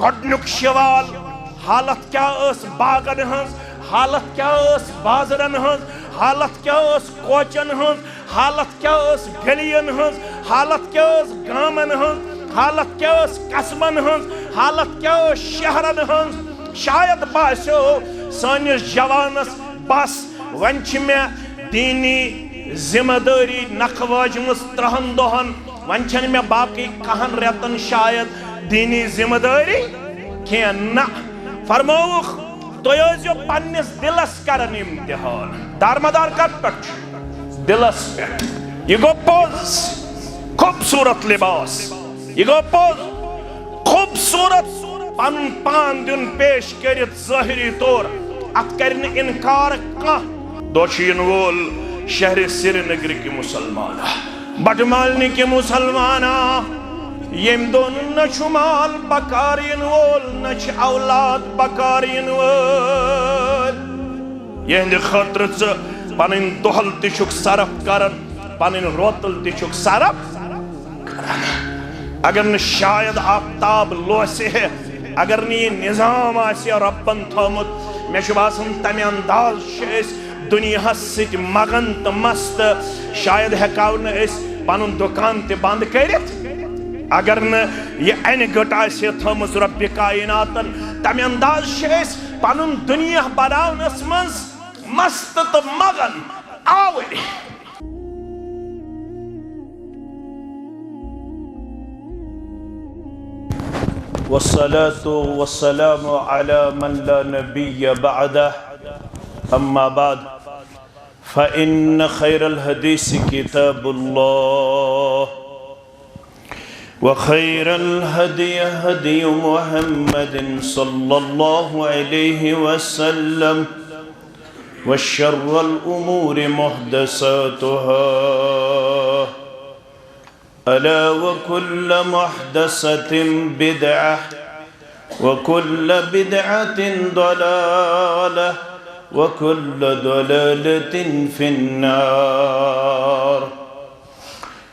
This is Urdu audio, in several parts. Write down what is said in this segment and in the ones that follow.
گۄڈنیُک سوال حالت کیا ٲس باغن ہٕنٛز حالت کیا ٲس بازرن ہٕنٛز حالت کیا ٲس کوچن ہٕنٛز حالت کیا ٲس گلیَن ہٕنٛز حالت کیا ٲس گامن ہٕنٛز حالت کیا ٲس قصبن ہٕنٛز حالت کیا ٲس شہرن ہٕنٛز شاید باسیو سٲنِس جوانس بس وۄنۍ چھِ مےٚ دیٖنی ذمہٕ دٲری نکھٕ واجمٕژ 30 دۄہن وۄنۍ چھنہٕ مےٚ باقٕے 10 رٮ۪تن شاید دیٖنی ذمہٕ دٲری کینٛہہ نہ فرمووُکھ تُہۍ ٲسۍزیو پننِس دِلس کران امتحان دارمدار کتھ پٮ۪ٹھ چھُ دِلس پٮ۪ٹھ یہِ گوٚو پوٚز خوٗبصوٗرت لباس یہِ گوٚو پوٚز خوٗبصوٗرت پنُن پان دیُن پیش کٔرِتھ ظٲہری طور اتھ کرِ نہٕ انکار کانٛہہ دۄہ چھُ یِنہٕ وول شہرِ سرینگرٕکۍ مُسلمانا بٹمالنٕکۍ مُسلمانا ییٚمہِ دۄہ نہ چھُ مال بکار یِنہٕ وول نہ چھِ اولاد بکار یِنہٕ وٲلۍ یِہنٛدِ خٲطرٕ ژٕ پنٕنۍ دۄہل تہِ چھُکھ صرف کران پنٕنۍ روتل تہِ چھُکھ صرف کران اگر نہٕ شاید آفتاب لوسہِ ہے اگر نہٕ یہِ نظام آسہِ ہے رۄبن تھوٚمُت مےٚ چھُ باسان تمہِ انداز چھِ أسۍ دُنیاہس سۭتۍ مگن تہٕ مستہٕ شاید ہیٚکو نہٕ أسۍ پنُن دُکان تہِ بنٛد کٔرِتھ اگر نہٕ یہِ انہِ گٔٹ آسہِ ہے تھٲومٕژ رۄبِ کایناتن تمہِ انداز چھِ أسۍ پنُن دُنیا بناونس منٛز مستہٕ تہٕ مگن آوٕرۍ والصلاة والسلام على من لا نبي بعده أما بعد فإن خير الحديث كتاب الله وخير الهدي هدي محمد صلى الله عليه وسلم وشر الأمور محدثاتها ألا وكل محدثة بدعة وكل بدعة ضلالة وكل ضلالة في النار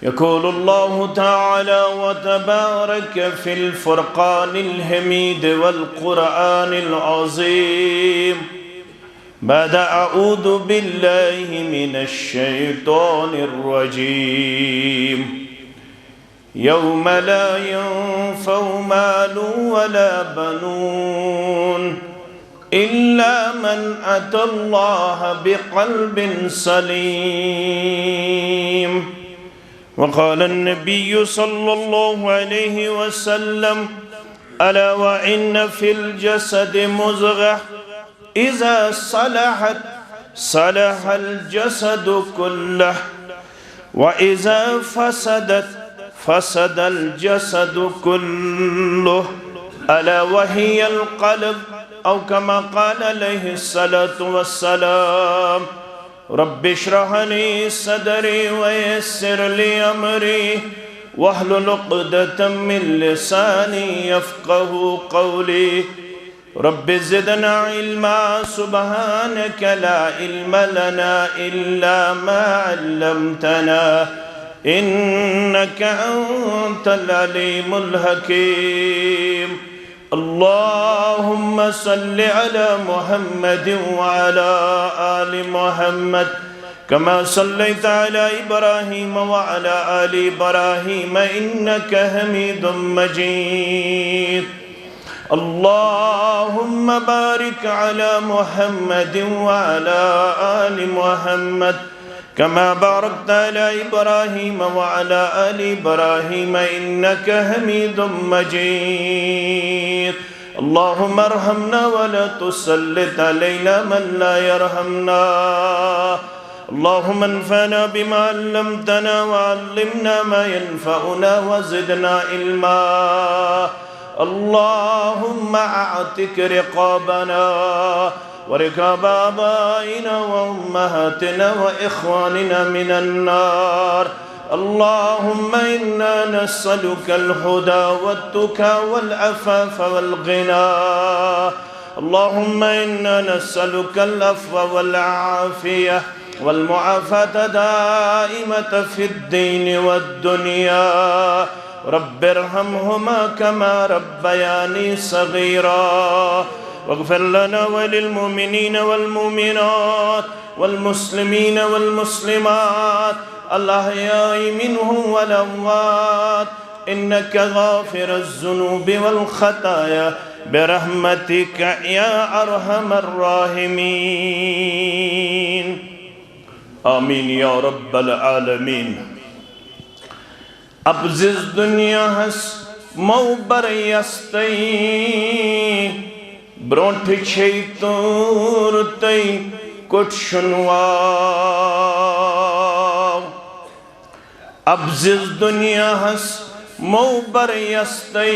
يقول الله تعالى وتبارك في الفرقان الحميد والقرآن العظيم بعد أعوذ بالله من الشيطان الرجيم يوم لا ينفع مال ولا بنون إلا من أتى الله بقلب سليم وقال النبي صلى الله عليه وسلم ألا وإن في الجسد مضغة إذا صلحت صلح الجسد كله وإذا فسدت فسد الجسد كله ألا وهي القلب أو كما قال عليه الصلاة والسلام رب اشرح لي صدري ويسر لي أمري واحلل عقدة من لساني يفقه قولي رب زدنا علما سبحانك لا علم لنا إلا ما علمتنا إنك أنت العليم الحكيم اللهم صل على محمد وعلى آل محمد كما صليت على إبراهيم وعلى آل إبراهيم إنك حميد مجيد اللهم بارك على محمد وعلى آل محمد كما باركت على إبراهيم وعلى آل إبراهيم إنك حميد مجيد اللهم ارحمنا ولا تسلط علينا من لا يرحمنا اللهم انفعنا بما علمتنا وعلمنا ما ينفعنا وزدنا علما اللهم اعتق رقابنا ورقاب آبائنا وأمهاتنا وإخواننا من النار اللهم إنا نسألك الهدى والتقى والعفاف والغنى اللهم إنا نسألك العفو والعافية والمعافاة دائمة في الدين والدنيا رب ارحمهما كما ربياني صغيرا واغفر لنا وللمؤمنين والمؤمنات والمسلمين والمسلمات الأحياء منهم والأموات إنك غافر الذنوب والخطايا برحمتك يا أرحم الراحمين آمين يا رب العالمين ابزز دنیا ہس موبر یستی برونٹ چھے تور تی کٹ شنواو ابزز دنیا ہس موبر یستی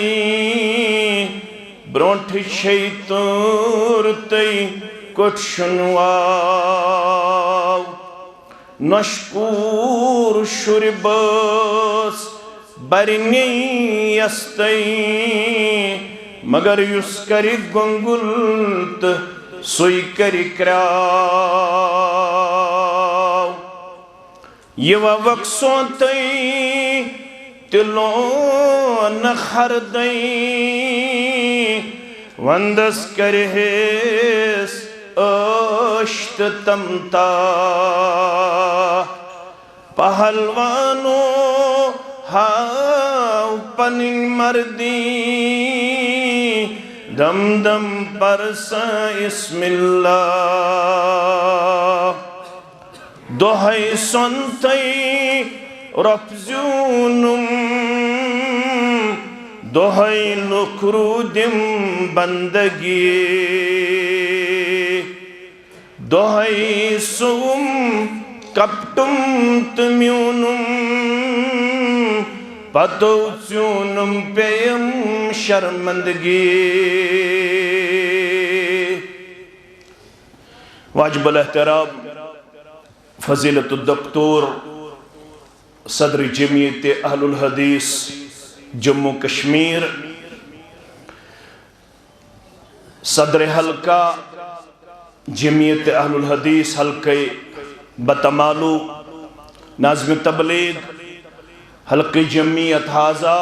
برونٹ چھے تور تی کٹ شنواو نشکور شربس برنی یستی مگر یس کری گنگلت سوی کری کراو یوا وقصون تی تلون خردی وندس کرہیس اشت تمتا پہلوانو ہاو پنن مردی دم دم پرسا اسم اللہ دوہائی سنتی رفزونم دوہائی لکرودم بندگی دوہائی سوم کپٹم تمیونم پتو چونم پیم شرمندگی واجب الاحترام فضیلت الدکتور صدر جمعیت اہل الحدیث جموں کشمیر صدر حلقہ جمعیت اہل الحدیث حلقہ بتمالو ناظم تبلیغ حلقہ جمعیت حاضہ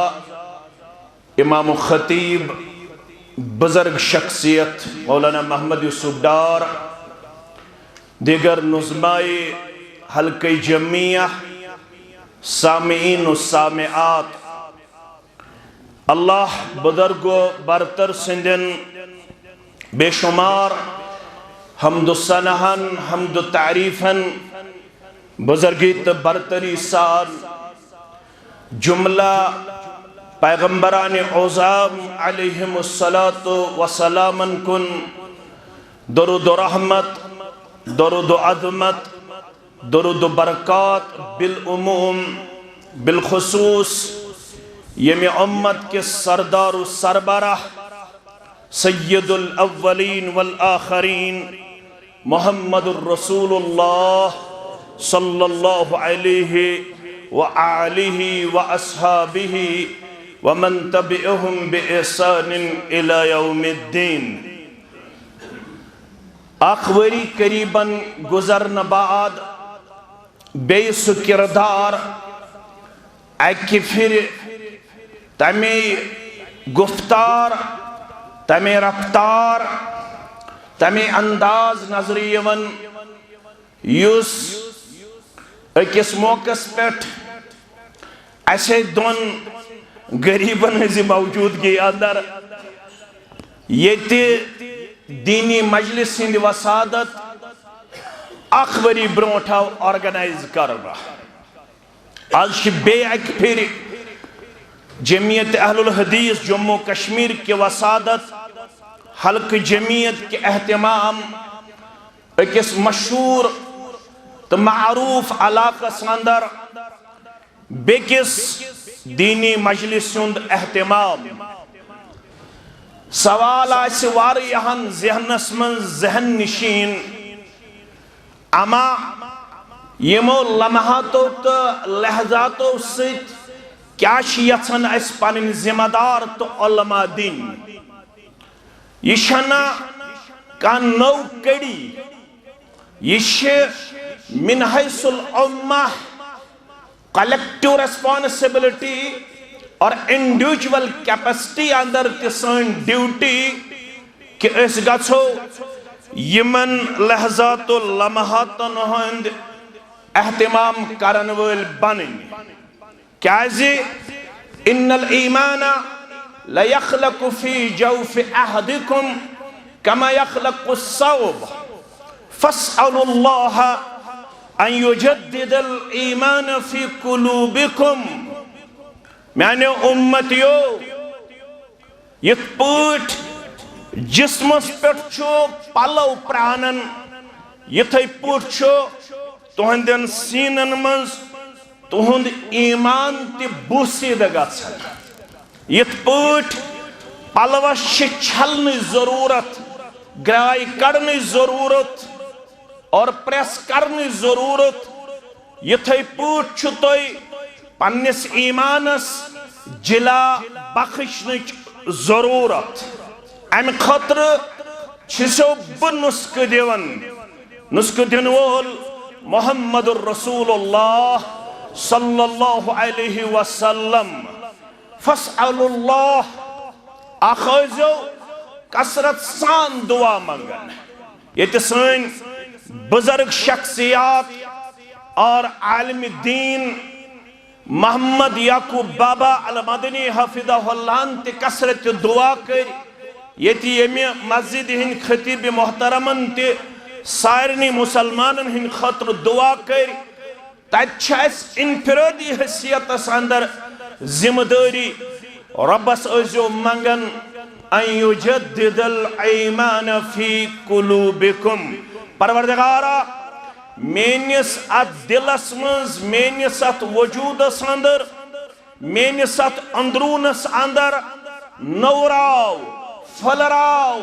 امام خطیب بزرگ شخصیت مولانا محمد یوسف ڈار دیگر نظمائی حلقہ جمعیہ سامعین و سامعات اللہ بزرگ و برتر سندن بے شمار حمد و ثناءً حمد و تعریفاً بزرگیت برتری سان جملہ پیغمبران عظام علیہم السلام کن درود و رحمت درود و عظمت درود و برکات بالعموم بالخصوص یمی امت کے سردار و سربراہ سید الاولین والآخرین محمد الرسول اللہ صلی اللہ علیہ وآلہ واصحابہ ومن تبعہم بإحسان الى یوم الدین آخوری قریباً گزرن بعد بیس کردار ایک پھر تمہیں گفتار تمہیں رفتار تمہیں انداز نظریون یوس اکس موقع پیٹھ ایسے دون غریبن ہزی موجودگی اندر یہ دینی مجلس ہند وسادت اخبری برونٹھا آرگنائز کر رہا آج بے ایک پھر جمعیت اہل الحدیث جموں کشمیر کے وسادت حلقہ جمعیت کے اہتمام اکس مشہور تو معروف علاقہ ساندر بیکس دینی مجلس سند اہتمام سوال آئیس واریہن ذہنس من ذہن نشین اما یمو لمحاتو تو لحظاتو ست کیا شیعتن اس پانین ذمہ دار تو علماء دین یہ شنا کا نو کڑی یہ من حیث الامہ collective responsibility اور انڈیویجول کیپیسٹی اندر تسان ڈیوٹی کہ اس گچھو یمن لحظات و لمحاتن ہند اہتمام کرن ول بنن کیازِ ان الایمان لیخلق فی جوف احدکم کما یخلق الثوب فاسألوا اللہ ان یجدد الایمان فی قلوبکم میانے امتیو یت پوٹ جسمس پہ پلو پرانن یتھے پوٹ تہندین سینن منز تہند ایمان تی بوسید گژھان یت پوٹ پلوس چھلن ضرورت گرائی کڑن ضرورت اور پریس کرن ضرورت یتھے پوٹ تھی پنس ایمانس جلا بخشنچ ضرورت امہ خطر چھسو بنسک دیون نسک دین وول محمد الرسول اللہ صلی اللہ علیہ وسلم فاسألوا اللہ آخوزو کسرت سان دعا منگن یہ سن بزرگ شخصیات اور عالم دین محمد یعقوب بابا المدنی حفظہ اللہ تی کسرت دعا کر یتی یمی مسجد ہن خطیب محترمن تی سائرنی مسلمانن ہن خطر دعا کر تچ اس انفرادی حیثیت اندر ذمہ داری ربس ازو منگن ان یجدد الایمان فی قلوبکم پروردگارا مینس ات دلس منز مینس ات وجودس اندر مینس ات اندرونس اندر نوراو پھلراو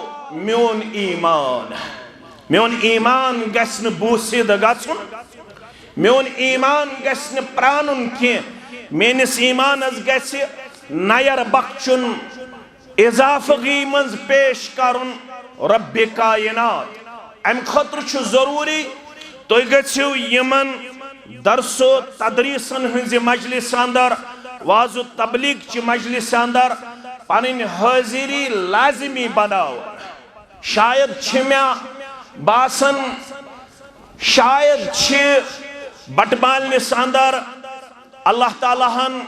میون ایمان گژھن بوسید گژھن میون ایمان گژھن پرانن کی مینس ایمانس گژھِ نیر بخشن اضافگی منز پیش کرن رب کائنات ام خطر چھ ضروری تو گژھو یمن درس و تدریسن ہنز مجلس اندر واز و تبلیغ چھ مجلس اندر پنن حاضری لازمی بناو شاید چھ میا باسن شاید چھ بٹمالنس اندر اللہ تعالیٰ ہن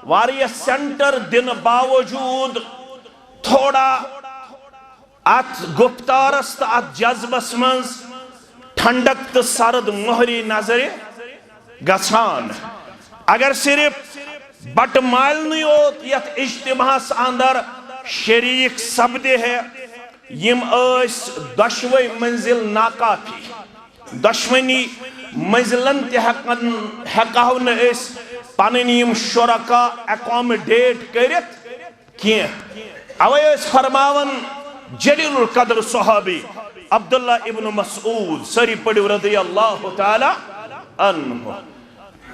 واریہ سینٹر دن باوجود تھوڑا ات گفتارس تا ات جذبس منز ٹھنڈک تا سرد مہری نظر گژھان اگر صرف بٹ مالنی ہوت یت اجتماع اندر شریک سبدے ہے یم اس دشوئی منزل ناکافی دشوینی منزلن تی ہکاو نا اس پانین یم شرکا اکومڈیٹ کرت کیا اوے اس فرماون جلیل القدر صحابی عبداللہ ابن مسعود سری پڑی رضی اللہ تعالی عنہ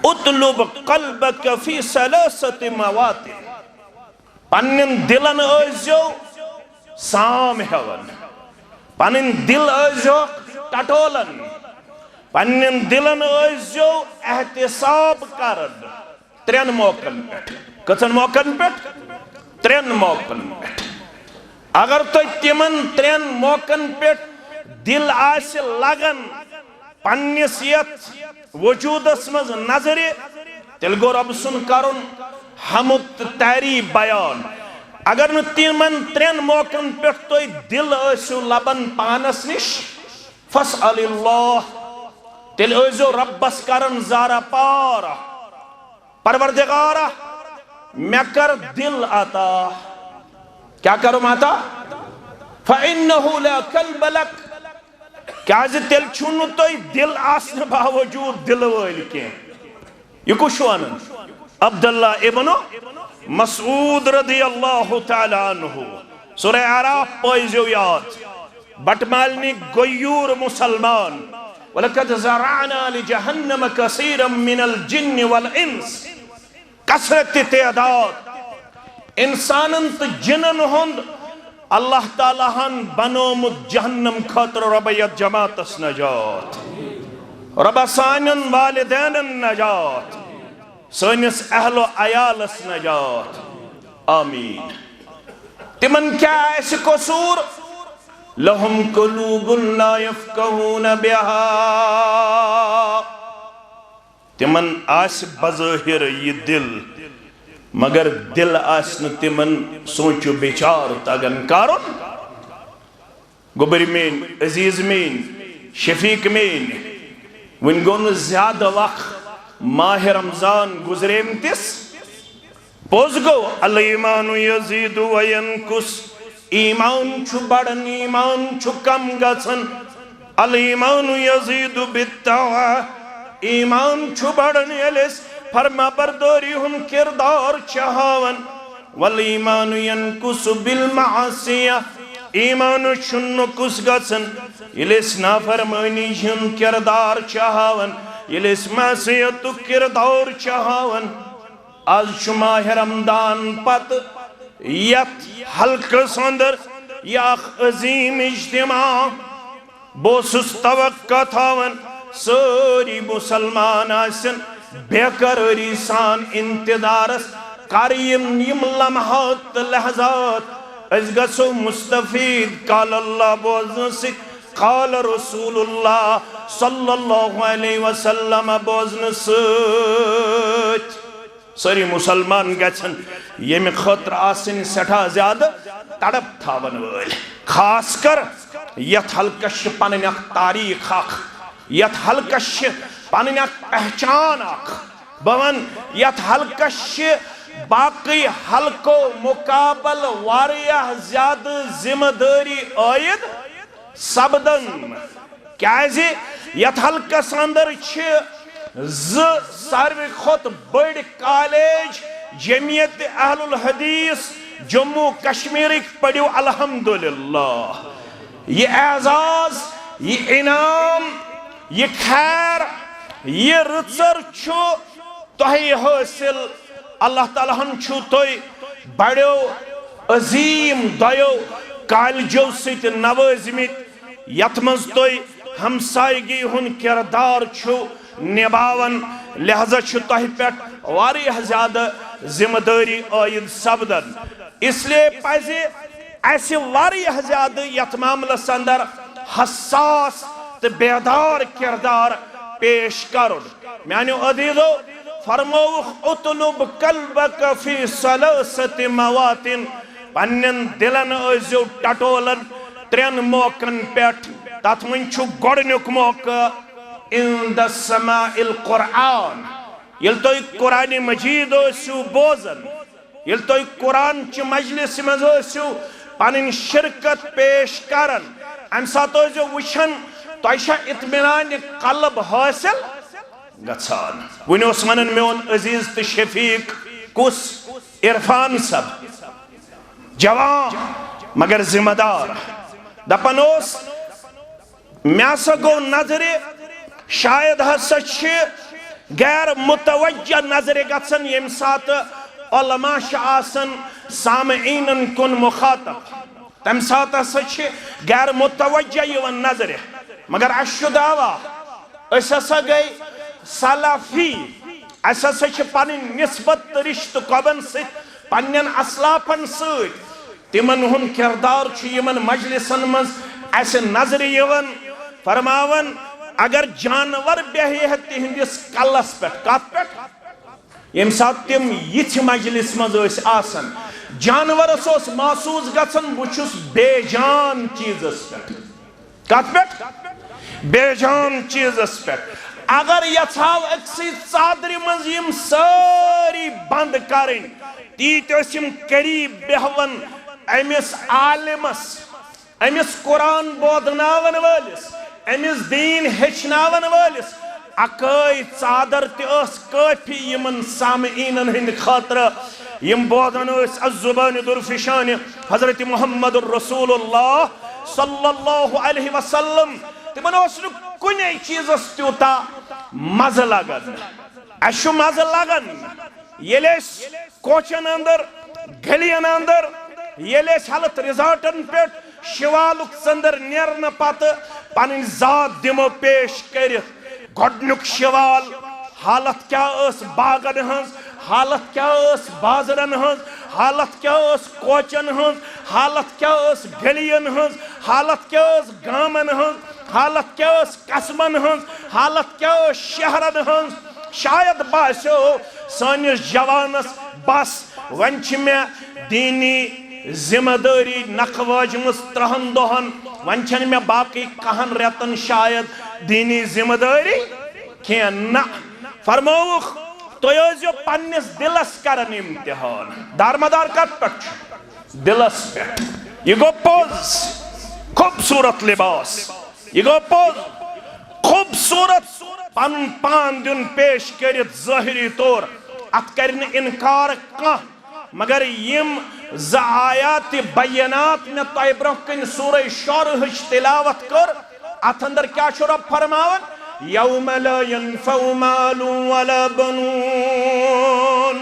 اطلب قلبک فی ثلاثت موات پانین دلن ازیو سام ہون پانین دل ازیو ٹٹولن پانین دلن ازیو احتساب کرد ترین موقعن پیٹھ کتن موقعن پیٹھ ترین موقعن پیٹھ اگر تو تمن ترین موقعن پیٹھ دل آس لگن پنیسیت وجود اسمز نظری تل گو رب سن کرن حمد تیری بیان اگر نو تمن ترین موقعن پیٹھ تو دل آسو لبن پانس نش فاسأل اللہ تل ازو ربس کرن زارا پارا پروردگارا میں کر دل آتا کیا کروں آتا فَإِنَّهُ لَا قَلْبَ لَكَ کیا زی تل چھونو توی دل آسن باوجود دل ویل کے یہ کچھ وانا عبداللہ ابن مسعود رضی اللہ تعالی عنہ سورہ عراف پوئیزیو یاد بٹمالنی گیور مسلمان وَلَقَدْ زَرَعْنَا لِجَهَنَّمَ كَثِيرًا مِنَ الْجِنِّ وَالْإِنسِ کثرت تعداد انسانن تو جنن ہند اللہ تعالیٰ ہن بنومت جہنم خطر ربیت جماعت اس نجات رب سانن والدین نجات سانس اہل و عیال اس نجات آمین. تمن کیا ایسے قصور؟ لہم قلوب لا یفقہون بہا. تمن آس بظاہر یہ دل مگر دل آسن تمن سوچو بیچار تگن کارن. گوبر مین، عزیز مین، شفیق مین، ون گو نہ زیادہ وقت ماہ رمضان گزریمتس. پوز گو الایمان یزید و ینقص. ایمان چھو بڑن، ایمان چھو کم گژھن. الایمان یزید بالطاعہ. ایمان چھو بڑن یلس فرما برداری ہم کردار چاہون. والایمان ینقص بالمعصیہ. ایمان چھن کس گژھن یلس نافرمانی ہم کردار چاہون، یلس معصیت کردار چاہون. آج چھو ماہ رمضان پت یت حلقہ اندر یک عظیم اجتماع. بوسس توقع تھاون ساری مسلمان آسن بے قراری سان انتظارس کریم یم لمحات لحظات. از گسو مستفید قال اللہ بوزن سک قال رسول اللہ صلی اللہ علیہ وسلم بوزن سک. ساری مسلمان گچھن یم خطر آسن سٹھا زیادہ تڑپ تھاون وال. خاص کر یت حلقش پنن اخ تاریخ اخ، یت حلقش پنن اخ پہچان اخ. بون یت حلقش باقی حلقو مقابل واریاہ زیادہ ذمہ داری عائد سبدن. کیازِ یت حلقس اندر ساروی کھوت بڑ کالج جمعیت اہل الحدیث جموں کشمیرک پڑھو الحمدللہ. یہ اعزاز، یہ انعام، یہ خیر، یہ رچر چھو تہی حاصل. اللہ تعالیٰ ہن چھو توی بڑو عظیم دیو کالجو سیت نوازمت یت مز توی ہمسائیگی ہن کردار چھو نباون. لہذا چھو تہی پیٹ واریاہ زیادہ ذمہ داری عائد سبدن. اس لیے پائزی ایسی واریاہ زیادہ یت معاملس اندر حساس تو بیدار کردار پیش کرن. میانیو عزیزو فرموخ اطلب قلبک فی ثلاثت مواطن. پنن دلن ازیو ٹٹولن ترین موقعن پیٹ. تات من چھو گوڑنیک موقع اند سماع القرآن. یل توی قرآن مجید اسیو بوزن، یل توی قرآن چی مجلس مز اسیو پنن شرکت پیش کرن. ام سات ازیو وشن تویشا اطمینان قلب حاصل گژھان. ون اس ونن میون عزیز تو شفیق کس عرفان صاحب جوان مگر ذمہ دار. دپن اس مے ہسا گو نظر شاید ہسا غیر متوجہ نظر گژھن یم سات علماء آسن سامعین کن مخاطب. تم سات ہسا غیر متوجہ یوان نظر. مگر اشو دعوا اس ہسا گئی سلفی. اس ہسا پنن نسبت رشتہ قبن ست پنن اسلافن ست. تمن ہن کردار یمن مجلسن مز اس نظر یوان. فرماون اگر جانور بہہ تہندس کلس پہ کت پہ یم سات تم یتھ مجلس مز آسن جانورس اس محسوس گژھن بچس بے جان چیزس پہ. کت پہ بے جان چیزس پہ. اگر یژھاو اکسی ژادر مز یم ساری بند کرن تیت یم قریب بہون امس عالمس، امس قرآن بودناون والس، امس دین ہچناون والس اکائی ژادر تس کافی یمن سامعینن ہند خاطر یم بودن الزبان درفشان حضرت محمد الرسول اللہ صلی اللہ علیہ وسلم. تمن کنے چیزس تیوتا مزہ لگن. اشو مزہ لگن یلیس کوچن اندر، گلین اندر، یلیس حالت ریزارٹن پیٹ شوالک سندر نیرن پت پنن ذات دمو پیش کرت. گۄڈنیُک شوال حالت کیا اس باغن ہنز، حالت کیا اس بازرن ہنز، حالت کیا اس کوچن ہنز حالت کیا اس گلین ہنز حالت کیا اس گامن ہنز حالت کیا اس قصبن ہنز حالت کیا اس شہرن ہنز شاید باسیو سانس جوانس بس ونچ میں دینی ذمہ داری نقواج مسترہن دہن ونچن میں باقی کہن ریتن شاید دینی ذمہ داری کین نہ فرموخ تو یوزیو پنیس دلس کرن امتحان دارمدار کت پٹ دلس پٹ یہ گو پوز خوبصورت لباس یہ گو پوز خوبصورت پن پان دن پیش کرت ظاہری طور ات کرن انکار کان مگر یم آیات بینات میں طیبرہ کن سورہ شرح تلاوت کر ات اندر کیا رب فرماون یوم لا ينفع مال ولا بنون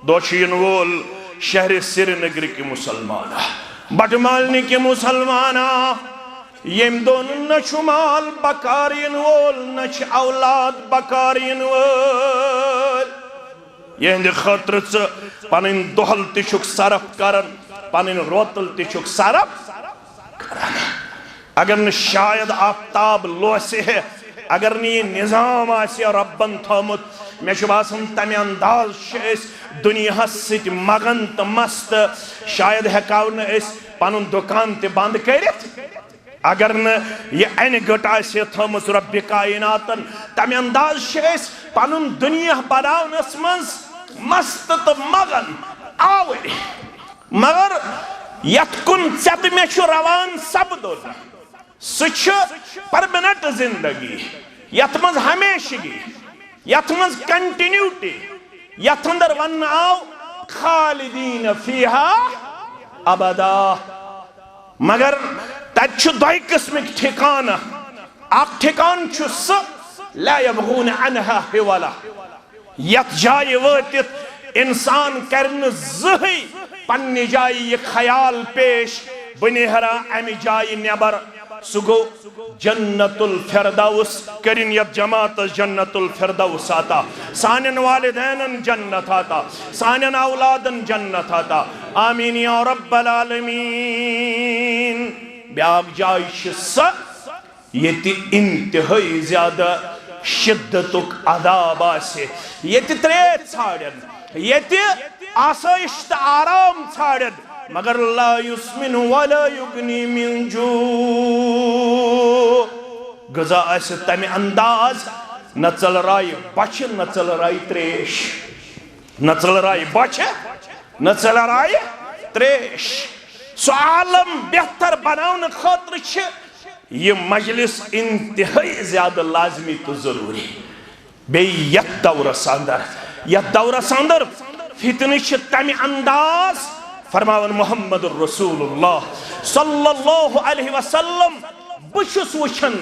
دوشین وول شہر سرینگر کی مسلمانا بٹمالنی کی مسلمانا یم دون نچ مال بکارین وول نچ اولاد بکارین وول یہ ہندی خطر پنن دہل تشک صرف کرن پنن روتل تشک صرف کرن اگر نہ شاید آفتاب لوسے ہے اگر نی نظام آسی ربن تھومت میں باسان تمہ انداز اس دنیا ست مگن تو مست شاید ہیکاو نہ اس پنن دکان تے بند کرت اگر نہ یہ این گٹ آسی تھومت رب کائناتن تمہ انداز اس پنن دنیا بناونس منز مست تو مگن آوری مگر یت کن ژت میں روان سپدن سچ پرمنٹ زندگی یت مز ہمیشگی یت مز کنٹینیوٹی یت اندر ون آو خالدین فیہا ابدا مگر تت چھ دوئی قسمک ٹھکانہ اک ٹھکان چھ سہ لا یبغون عنہا حوالا یت جائے واتت انسان کرن زہی پنی جائے یہ خیال پیش بنیہرا امی جائے نیبر سگو جنت الفردوس کرن یت جماعت جنت الفردوس آتا سانن والدین جنت آتا سانن اولادن جنت آتا آمین یا رب العالمین بیاگ جائش سا یہ تی انتہائی زیادہ شدتک عذاب آسے یہ تی تریت ژھاڑن یہ تی آسائشت آرام ژھاڑن مگر لا یسمن ولا یغنی من جو غذا اس تمہ انداز نہ ژل رائی بچ نہ ژل رائی تریش نہ ژل رائی بچ نہ ژل رائی تریش سو عالم بہتر بناون خاطر چھ یہ مجلس انتہائی زیادہ لازمی تو ضروری بے یک دورس اندر فتنہ چھ تمہ انداز فرماون محمد الرسول اللہ صلی اللہ علیہ وسلم بشس وچھن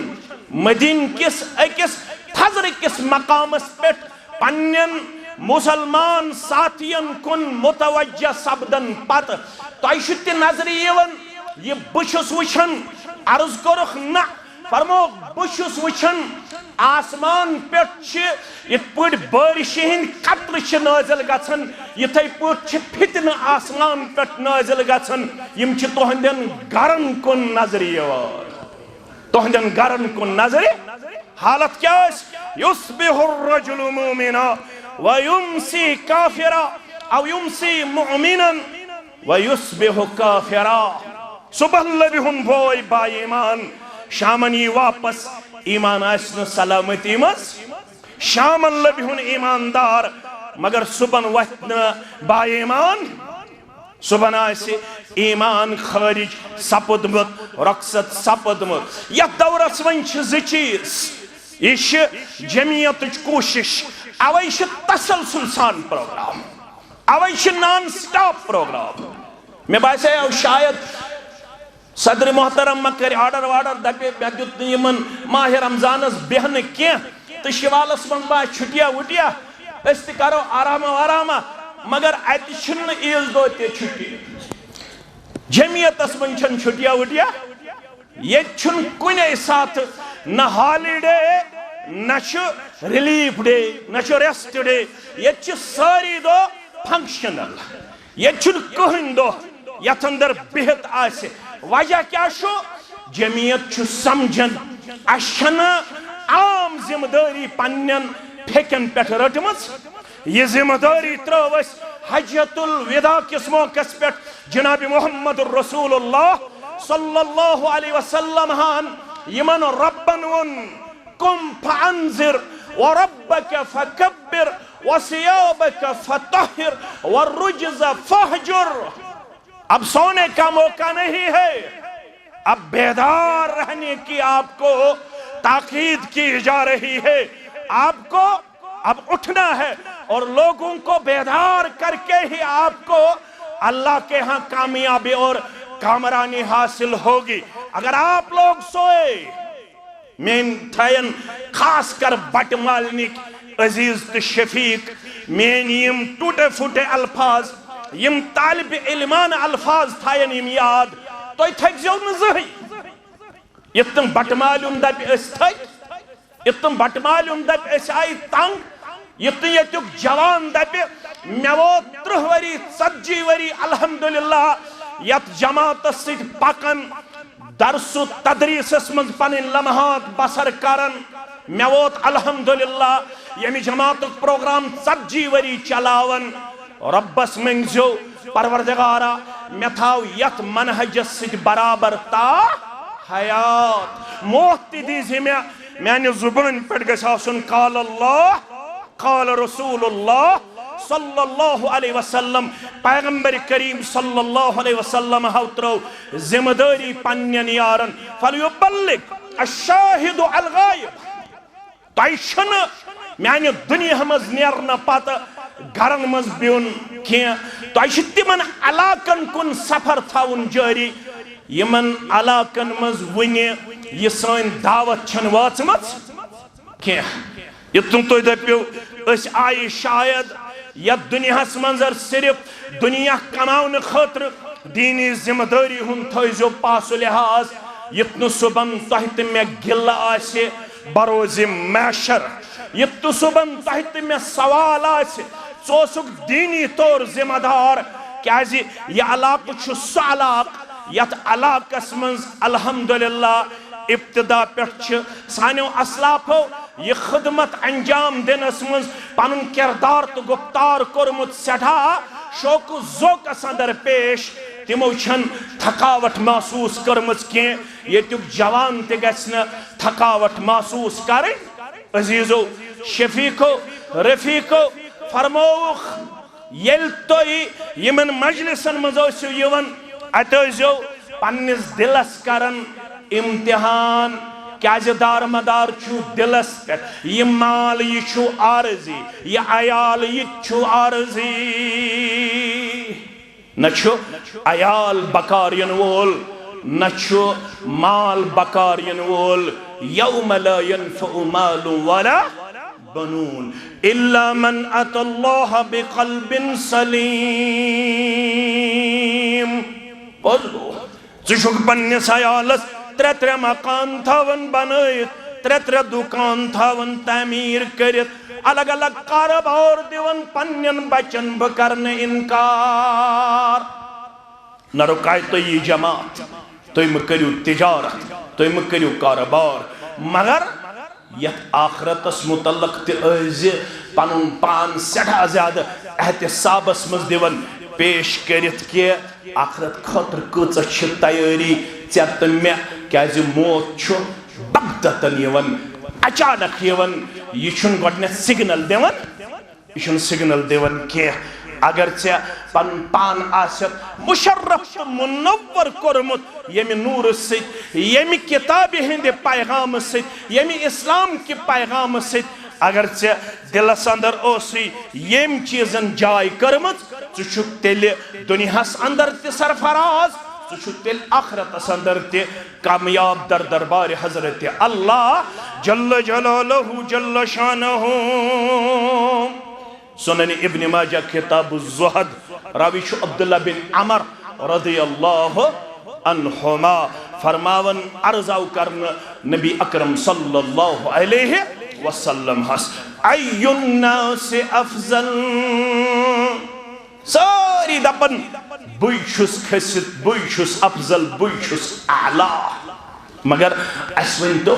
مدین کس اکس تھزر کس مقامس پیٹ پنین مسلمان ساتھین کن متوجہ سبدن پت تو ایشتی نظری یون یہ بشس وچھن عرض کرخ نہ فرمو بشس وچھن آسمان پیٹ چھ یہ پوٹ بارش ہند قطر چھ نازل گژھن یتھے پوٹ چھ فتنہ آسمان پیٹ نازل گژھن یم چھ تہندین گرن کن نظر یوان تہندین گرن کن نظر حالت کیا اس یصبح الرجل مومنا ویمسی کافرا او یمسی مؤمنا ویصبح کافرا صبح لبہن بوئی با ایمان شامن یہ واپس ایمان آسن سلامتی مز شامن لبہن ایماندار مگر صبح وقت با ایمان صبح آسی ایمان خارج سپدمت رقصت سپدمت یا دورس ونچ زچیز یہ جمعیت کوشش اوائش تسلسل سان پروگرام اوائش نان سٹاپ پروگرام میں باسے او شاید صدر محترم مکر آرڈر وارڈر دپے بیدیت نیمن ماہ رمضانس بہن کیا تو شوالس من با چھٹیا وٹیا اس تی کرو آراما واراما مگر ایتی چھن ایز دو تی چھٹی جمعیت اس من چھن چھٹیا وٹیا یہ چھن کنے ساتھ نہ ہالی ڈے نہ چھ ریلیف ڈے نہ چھ ریسٹ ڈے یہ چھ ساری دو فنکشنل یہ چھن کہن دو یت اندر بہت آسے وجہ کیا شو جمعیت چھو سمجھن اشنا عام ذمہ داری پنن پھیکن پیٹھ رٹمز یہ ذمہ داری تروس حجت الوداع کس موقع پیٹھ جناب محمد رسول اللہ صلی اللہ علیہ وسلم ہان یمن ربن ون قم فانذر وربک فکبر وثيابك فطهر والرجز فاهجر اب سونے کا موقع نہیں ہے اب بیدار رہنے کی آپ کو تاکید کی جا رہی ہے آپ کو اب اٹھنا ہے اور لوگوں کو بیدار کر کے ہی آپ کو اللہ کے ہاں کامیابی اور کامرانی حاصل ہوگی اگر آپ لوگ سوئے مین تھائن خاص کر بٹ مالنک عزیز تو شفیق مین یم ٹوٹے پھوٹے الفاظ یم طالب علمان الفاظ تھائن یم یاد تو تھک زیو نزہی اتن بٹ مالیم دب اس تھک اتن بٹ مالیم دب اس آئی تنگ اتن یتک جوان دب میو 30 وری 40 وری الحمدللہ یت جماعت سید پکن درس و تدریس من پنن لمحات بسر کرن میں ووت الحمدللہ یمی جماعت پروگرام 40 وری چلاون ربس منگزو پروردگارا میں تھاو یت منہجس سید برابر تا حیات موت دیزی میں نے زبان پڑھ گسا سن قال اللہ قال رسول اللہ صلی اللہ علیہ وسلم پیغمبر کریم صلی اللہ علیہ وسلم ہوترو ذمہ داری پنین یارن فلیبلغ الشاہد الغائب تائشن میانی دنیا مز نیرنا پاتا گرن مز بیون کیا تائشتی من علاقن کن سفر تھاون جاری یمن علاقن مز ونی یہ سائن دعوت چھن واچمت کیا یہ تم تو دپیو اس آئی شاید یا دنیا منظر صرف دنیا کماؤن خطر دینی ذمہ داری ہن تھوزو پاس و لحاظ یتن صبح تحت میں گل آسے بروز محشر یتن صبح تحت میں سوال آسے چوسک دینی طور ذمہ دار کیازی یہ علاقہ چھو سو علاق یت علاقہ منز الحمدللہ ابتدا پیٹھ سانیو اسلافو یہ خدمت انجام دینس منز پانن کردار تو گفتار کرمت سٹھا شوق ذوق اندر پیش تمو چھن تھکاوٹ محسوس کرمت کی یہ تک جوان تے گژھن تھکاوٹ محسوس کریں عزیزو شفیقو رفیقو فرموخ یل توئی یمن مجلسن مزوسیو یون اتوزیو پنس دلس کرن امتحان کیازِ دار مدار چھو دلس پہ یہ مال یہ چھو عارضی یہ عیال یہ چھو عارضی نہ چھو عیال بکار ینوول نہ چھو مال بکار ینوول یوم لا ينفع مال ولا بنون الا من اتى الله بقلب سلیم بولو چشک پنس عیالس ترے مکان تھاون بنائت ترے دکان تھاون تعمیر کرت الگ الگ کاروبار دیون پنین بچن بکرن انکار نہ رکائے تو یہ جماعت تو مکریو تجارت تو مکریو کاروبار مگر یہ آخرت اس متعلق تی پنن پان سٹھا زیادہ احتسابس مز دیون پیش کرت کہ آخرت خطر کچھ چھ تیاری چیت میں کیازِ موت چھو بغتتن یون اچانک یون یہ چھن گوڑنے سگنل دیون یہ چھن سگنل دیون کہ اگر چے پن پان آسیت مشرف منور کرمت یمی نور سید یمی کتاب ہندے پیغام سید یمی اسلام کی پیغام سید اگر چے دلس اندر اوسی یم چیزن جائے کرمت چچک تیلی دنیا اندر تی سرفراز چچک تیل آخرت اندر تی کامیاب در دربار حضرت اللہ جل جلالہ جل شانہ سنن ابن ماجہ کتاب الزہد راوی شو عبداللہ بن عمر رضی اللہ عنہما فرماون عرضاو کرن نبی اکرم صلی اللہ علیہ وسلم حس ای الناس افضل ساری پتی دپن بوئی چھس کھسیت بوئی چھس افضل بوئی چھس اعلیٰ مگر اس ونتو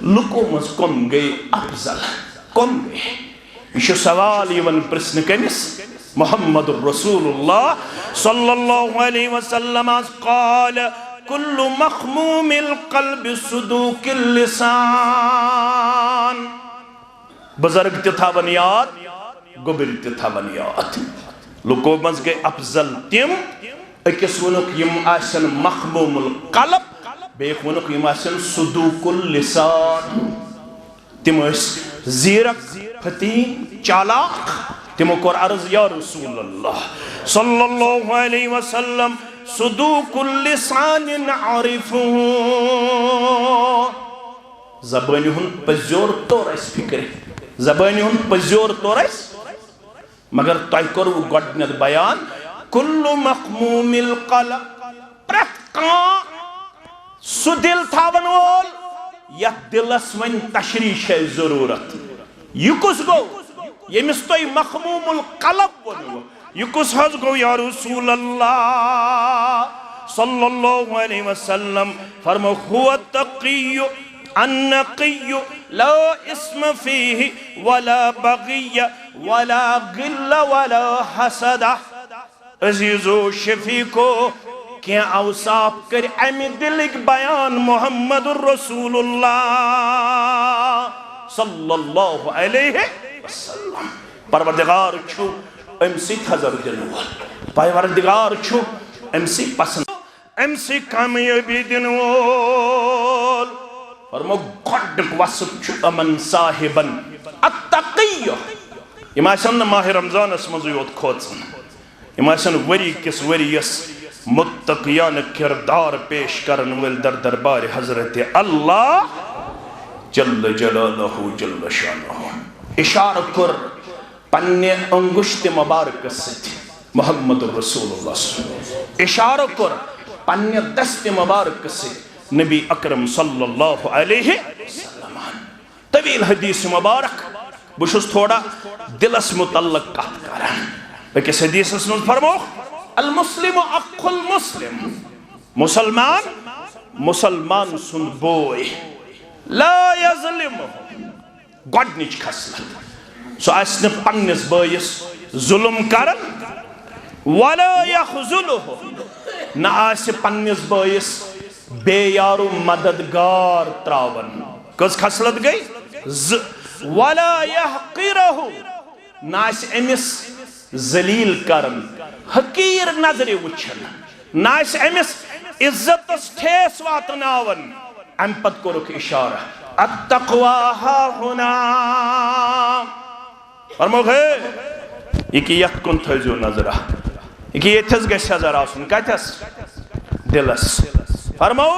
لکو مز کم گئی افضل کم گئی یہ سوال یون پرسن کمس محمد رسول اللہ صلی اللہ علیہ وسلم قال کل مخموم القلب صدوق اللسان بزرگ تتھاون یاد گبر تتھاون یاد لکو مز گئی افضل تم اکس ونک یم آسن مخموم القلب بیک ونک یم آسن صدوق اللسان تم اس زیرک فتین چالاک تمو کور عرض یا رسول اللہ صلی اللہ علیہ وسلم صدوق اللسان عارفہ زبانی ہن پزیور طور اس فکر زبانی ہن پزیور طور اس مگر تائی کرو گوڑنیت بیان کل مخموم القلب پرت کان سو دل تھاون وول یا دلس ون تشریح ہے ضرورت یہ کس گو یمس تو مخموم القلب ونو یہ کس حض گو یا رسول اللہ صلی اللہ علیہ وسلم فرمو هو التقی النقی لا اسم فیہ ولا بغی ولا غل ولا حسد عزیزو شفیقو کیا اوصاف کر امی دلک بیان محمد الرسول اللہ صلی اللہ علیہ وسلم پروردگار چھو ام سی حضر دنوال پروردگار چھو ام سی پسند ام سی کامیابی دنوال فرمو گھڑک وصف چھو امن صاحبن التقیہ امائسن ماہ رمضان اسمزو یوت کھوتسن امائسن وری کس وری یس متقیان کردار پیش کرن ول در دربار حضرت اللہ جل جلالہ جل شانہ اشارہ کر پنی انگشت مبارک ست محمد رسول اللہ صلی اللہ علیہ وسلم اشارہ کر پنی دست مبارک ست نبی اکرم صلی اللہ علیہ وسلم طویل حدیث مبارک بشس تھوڑا دلس متعلق کات کرن لیکن حدیث اسم فرمو المسلم اخ المسلم مسلمان مسلمان سن بوئی لا یظلمہ گوڑنچ خسلت سو اسن پنس بائیس ظلم کرن ولا یخذلہ نہ آس پنس بائیس بے یارو مددگار تراون کس خسلت گئی ولا یحقرہ نہ آس امس ذلیل کرن حقیر نظر وچھن نہ آس امس عزت ٹھیس واتناون ام پت کرک اشارہ التقوی ہا ہونا فرمو گئے یہ کی یک کن تھیزو نظرہ یہ کی یہ تھز گئے شزر آسن کہتس دلس فرمو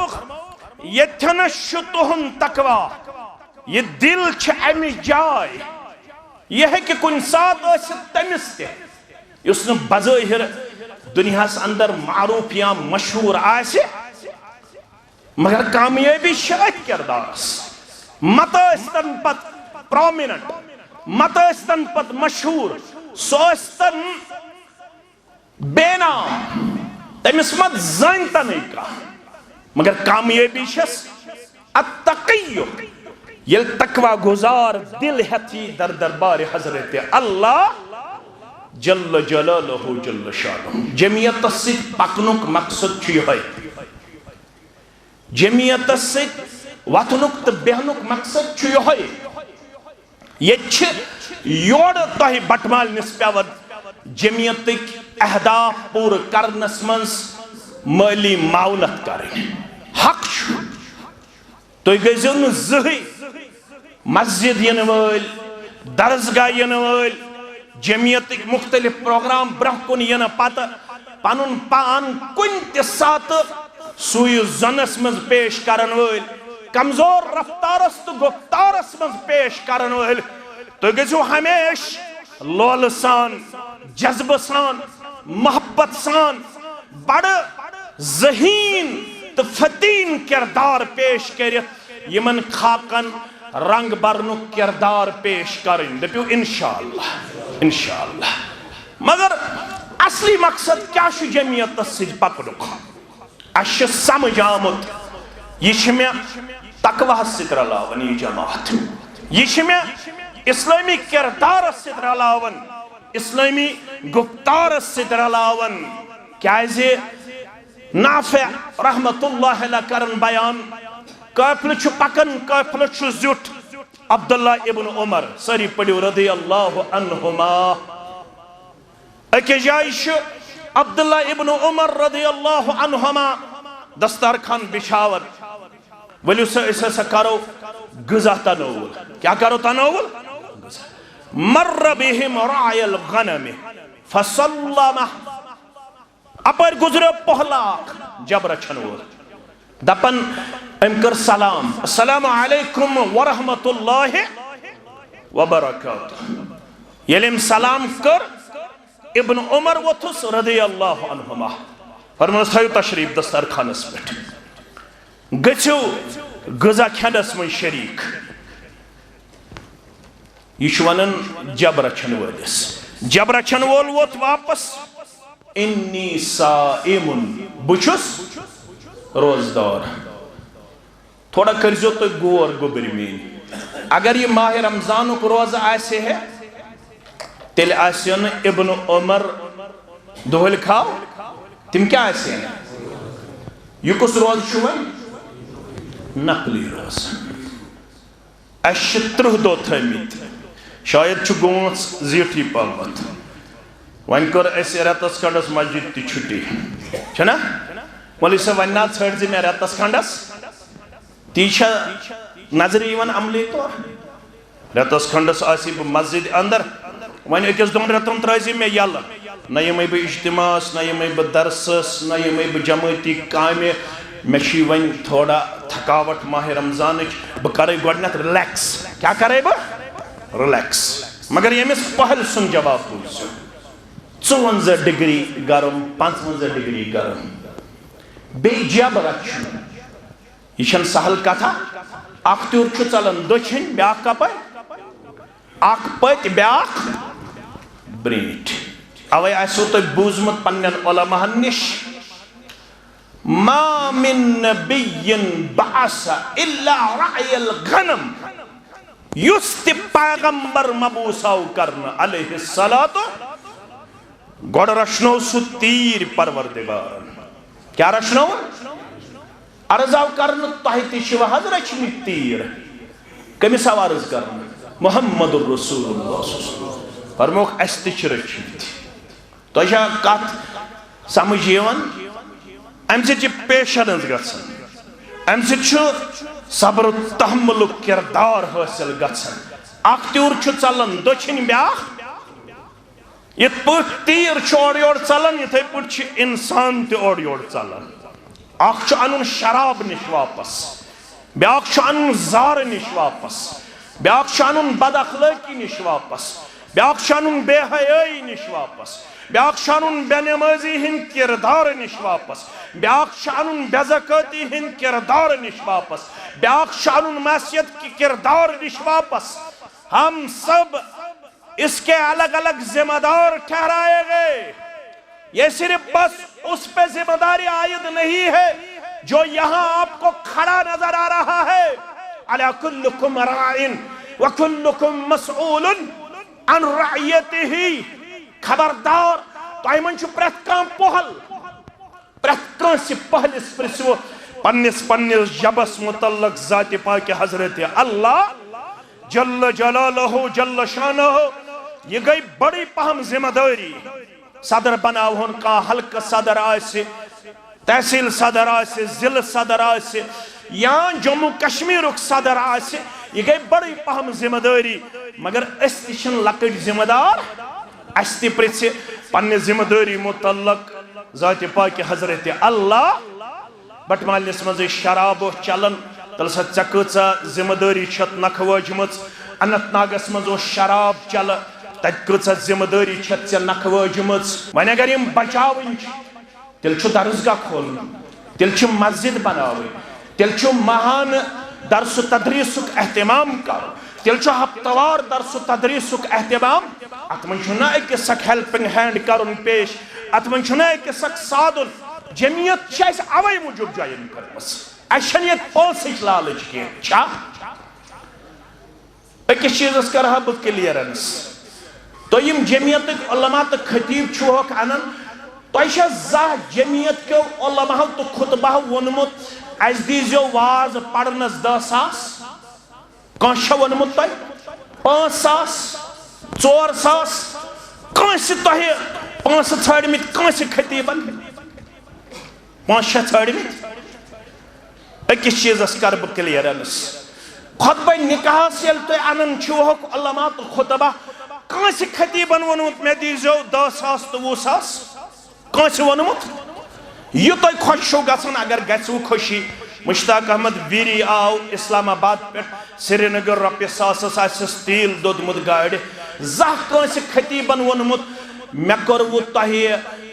یہ تھنشتہن تقوی یہ دل چھ امی جائے یہ ہے کہ کن ساتھ ایسے تمستے اس نے بظاہر دنیا سے اندر معروف یا مشہور آئے مگر کامیابی شاید کردارس متاستن پت پرومیننٹ متاستن پت مشہور سوستن بے نام تمس مت زانتا نہیں کا مگر کامیابی شس التقیو یل تقوی گزار دل ہتی در دربار حضرت اللہ جل جلالہ جل شانہ جمعیت سے پکنک مقصد چھو ہے جمعیت سے واتنک تو بہنک مقصد چھو ہے یہ چھ یوڑ تاہی بٹمال نسپیون جمعیت اہداف پور کرنس منز مالی معاونت کریں حق چھو تو یہ گئیزن زہی مسجد ینوال درسگاہ ینوال جمعیت مختلف پروگرام برہ کن ین پاتا پانون پان کنت سات سوی زنس مز پیش کرن وال کمزور رفتارس تو گفتارس مز پیش کرن وال تو گزو ہمیش لول سان جذب سان محبت سان بڑ ذہین تو فتین کردار پیش کرت یمن خاکن رنگ برنو کردار پیش کریں دپیو انشاءاللہ انشاءاللہ مگر اصلی مقصد کیا چھ جمعیت سۭتۍ پکنُک اَسہِ چھُ سمجھ آمُت یہ چھ مےٚ تقواہس سۭتۍ رلاوان یہ جماعت یہ چھ مےٚ اسلامی کردارس سۭتۍ رلاوان اسلامی گفتارس سۭتۍ رلاوان کیازِ نافع رحمت اللہ علیہ کرن بیان قافلہ چھ پکن قافلہ چھ زیُٹھ عبداللہ ابن عمر ساری پڑھو رضی اللہ عنہما اکہ جائے چھ عبداللہ ابن عمر رضی اللہ عنہما دسترخوان بچھاون ولو سا کرو غذا تناول کیا کرو تناول مر بهم راعی الغنم فسلمہ اپر گزرے پہلاک جبر چھنور دپن ام کر سلام السلام علیکم ورحمت اللہ وبرکاتہ یلیم سلام کر ابن عمر وتھس رضی اللہ عنہما فرمانس تھایو تشریف دسترخوانس پہ گژھو غذا کھینس من شریک یہ ونان جبر چھن ولس جبر چھن وول ووت واپس انی صائم بچھس روزدار تھوڑا کرزو تو غور گوبر مین اگر یہ ماہ رمضان کو روز آسے ہے تیل آسین ابن عمر دہل کھاو تم کیا آسے ہیں یہ کس روز چھوئے نقلی روز اشترہ دو تھمیت شاید چھ گونس زیٹھی پاوت وان کر ایسے رتس کھنڈس مسجد تی چھٹی چھنا ولی سے وننا چھڑ زی میں رتس کھنڈس تیچھا نظر ایوان عملی طور رتس کھنڈس آسی مسجد اندر وان اکیس دون رتن ترازی میں یالا نہ یہ میں با اجتماعس نہ یہ میں با درسس نہ یہ میں با جماعتی کامی میشی ون تھوڑا تھکاوٹ ماہ رمضان بکرے گوڑنیت ریلیکس کیا کرے با ریلیکس مگر یہ میں پہل سن جواب پوچھو 54 ڈگری گرم 55 ڈگری گرم بے جب رکھو یہ چھن سہل کتھا اخ تیور چھو چلن دچھن بیاک کپے اخ پت بیاک بریٹ اوے ایسو تو بوزمت پنن علماء نش ما من نبی بعث الا رعی الغنم یست پیغمبر مبوساو کرنا علیہ الصلاة گوڑ رشنو سو تیر پروردگار کیا رشنو عرضاو کرنا تحیتی شوہ حضرت چمی تیر کمی سوارز کرنا محمد الرسول اللہ صلی اللہ علیہ وسلم فرموک استچ رچمی تھی تو ایشا کات سمجھیون ام سے پیشنس گھن ام سے صبر و تحمل کردار حاصل گھن اخ تیور چلن دچھن بیاخ یت پٹ تیر اور یور چلن یتھے پٹ انسان تہ اور یور چلن اخ انن شراب نش واپس بیاخ انن زار نش واپس بیاخ انن بد اخلاقی نش واپس بیاخ انن بے حیائی نش واپس بیاخ انن بے نمازی ہند کردار نش واپس بیاخ انن بے زکاتی ہند کردار نش واپس بیاخ انن معصیت کی کردار نش واپس ہم سب اس کے الگ الگ ذمہ دار ٹھہرائے گئے یہ صرف بس اس پہ ذمہ داری عائد نہیں ہے جو یہاں آپ کو کھڑا نظر آ رہا ہے عَلَى كُلُّكُمْ رَاعٍ وَكُلُّكُمْ مَسْعُولٌ عَنْ رَعِيَتِهِ خبردار تو ایمن چھو پرت کام پہل پرت کان سی پہلس پرسو پنس جبس متعلق ذات پاک حضرت اللہ جل جلالہ جل شانہ یہ گئی بڑی پہم ذمہ داری صدر بناوہن کا حلق صدر آئے تحصیل صدر آئے ضلع صدر آئے یا جموں کشمیر صدر آئے یہ گئی بڑی پہم ذمہ داری مگر استشن لکٹ ذمہ دار استی پرچے پنی ذمہ داری متعلق ذات پاک حضرت اللہ بٹ مالنس مزے شراب چلن تلسا چکوچا ذمہ داری چھت نکھواجمت انت ناگس مزو شراب چل تکوچا ذمہ داری چھت سے نکھواجمت وین اگر یم بچاوین تل چھو درسگاہ کھولن تل چھو مسجد بناوین تل چھو مہان درس و تدریسک اہتمام کر تل چھو ہفتوار درس و تدریسک اہتمام اتمن چھو نا ایک سک ہیلپنگ ہینڈ کرن پیش اتمن چھنا کس سادن جمعیت چھ اوے موجود جائن کرمس اشنیت پونسچ لالچ کی چھا اکس چیزس کرہا بہ کلیئرنس تو یم جمعیت علماء تو خطیب چھوک انن تو چھا زہ جمعیت کے علماء تو خطبہ ونمت اس دیزیو واز پڑھنس 10 ساس کانشا ونمت تو 5 ساس 4 ساس کانسی تو 5 ژھڑمت کانسی خطیبن 5-6 ژھڑمت اکس چیزس کر بہ کلیئرنس خطبہ نکاحس یل تو انن چھوک علماء تو خطبہ کانسی خطیبن ونمت میں دیزیو 10 ساس تو 20 ساس کانسی ونمت یہ تو خوش شو گسن اگر گسو خوشی مشتاق احمد ویری آو اسلام آباد پہ سری نگر رپی ساسس آسس تیل دودمت گاڑی زہ کانسی خطیبن ونمت میں کرو تہی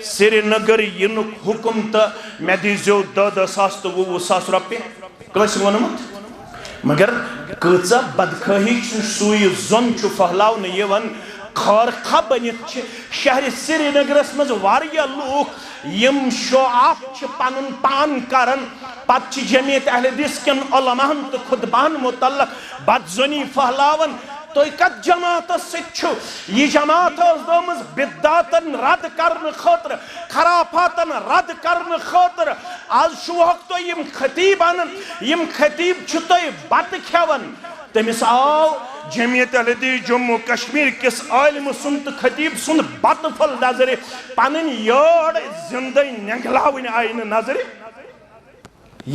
سری نگر ینک حکم تو میں دیزیو 10 ساس تو 20 ساس رپی کانسی ونمت مگر کچا بدخواہی سوئی زن چھو پھہلاو نیون خارخہ بنیت شہر سری نگرس مز واریا لوگ یم شعاف چھ پانن پان کرن پت چھ جمعیت اہل حدیث کن علماء تو خطبان متعلق بدزنی پھہلاون تو کت جماعت سچو یہ جماعت دومز بدعاتن رد کرن خاطر خرافاتن رد کرن خاطر آج شوہک تو یم خطیب آنن یم خطیب چھتو بات کھیون تمیس آو جمعیت اہل حدیث جموں کشمیر کس عالم سنت خطیب سن بات پھل نظر پانن یاڑ زندہ نگلاون آئین نظر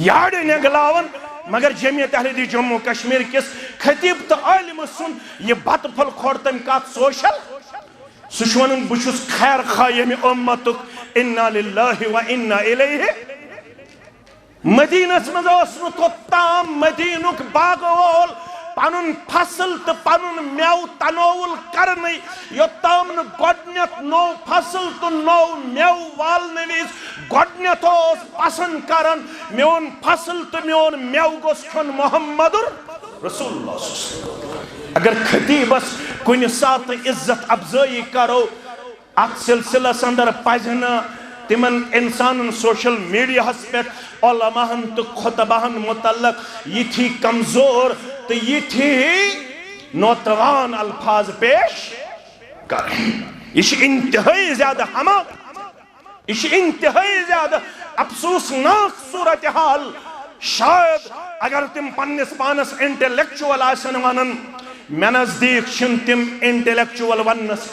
یاڑ نگلاون مگر جمعیت اہل حدیث جموں کشمیر کس خطیب تو عالم سن یہ بات پھل کھورتن کات سوشل سشونن بچوس خیر خایم امتک انا للہ و انا الیہ مدینہ سمزوسنو تو تام مدینک باغول پانن فصل تو پانن میو تنول کرنی یو تامن گوڑنیت نو فصل تو نو میو والنویز گوڑنیت اوز پسند کرن میون فصل تو میون میو گوس کھن محمد رسول اللہ صلی اللہ علیہ وسلم اگر خطیبس کنی سات عزت افزائی کرو اک سلسلہ سندر پزنا تمن انسان سوشل میڈیا ہس پہ علماء تو خطبہن متعلق یہ تھی کمزور تو یہ تھی نوتوان الفاظ پیش کریں یہ انتہائی زیادہ حماق یہ انتہائی زیادہ افسوسناک صورتحال شاید اگر تم پنس پانس انٹلیکچوال آسن ونن میں نزدیک چھن تم انٹلیکچوال ونس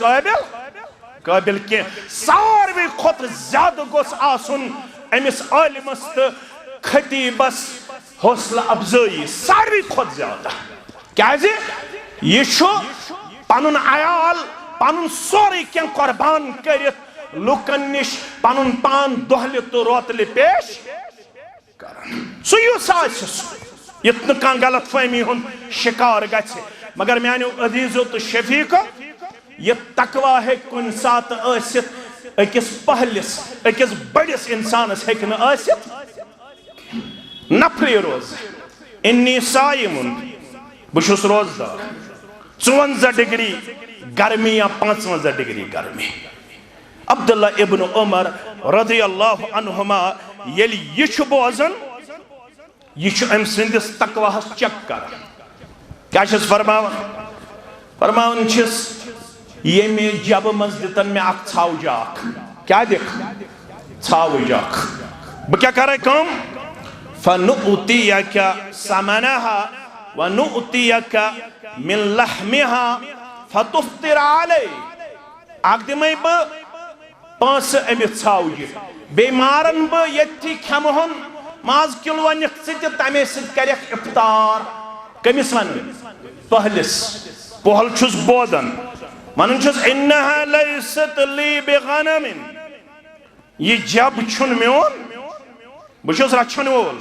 قابل کی ساروی خود زیادہ گوس آسن امس عالمس تو خطیبس حوصلہ افزائی ساروی خود زیادہ کیا جی یہ شو پانن عیال پانن سوری کین قربان کرت لکن نش پانن پان دہلی تو روتلی پیش کرن سو یو ساسس یتن کان غلط فہمی ہن شکار گچھے مگر میانیو عزیزو تو شفیقو یہ تقوی ہے کن سات آسیت اکس پہلس اکس بڑس انسانس ہیکن آسیت نفری روز انی سائمون بشس روزدار 54 ڈگری گرمی یا 55 ڈگری گرمی عبداللہ ابن عمر رضی اللہ عنہما یل یہ چھو بوزن یہ چھو ام سندس تقوی ہس چک کر کیا چھس فرماون چھس یہ میں جب مزدتن میں اک چھاو جاک کیا دیکھ چھاو جاک بکیا کر رہے کام فَنُؤْتِيَكَ سَمَنَهَا وَنُؤْتِيَكَ مِن لَحْمِهَا فَتُفْتِرَ عَلَيْهِ آگ دمائی با پانس امیت چھاو جی بیمارن با یتی کھمہن ماز کلوان اقصد تامی سد کریک افطار کمیس ون پہلس پہل چھس بودن منن چھس انہا لیست لی بغنم یہ جب چھن میون بشوس رچھن وول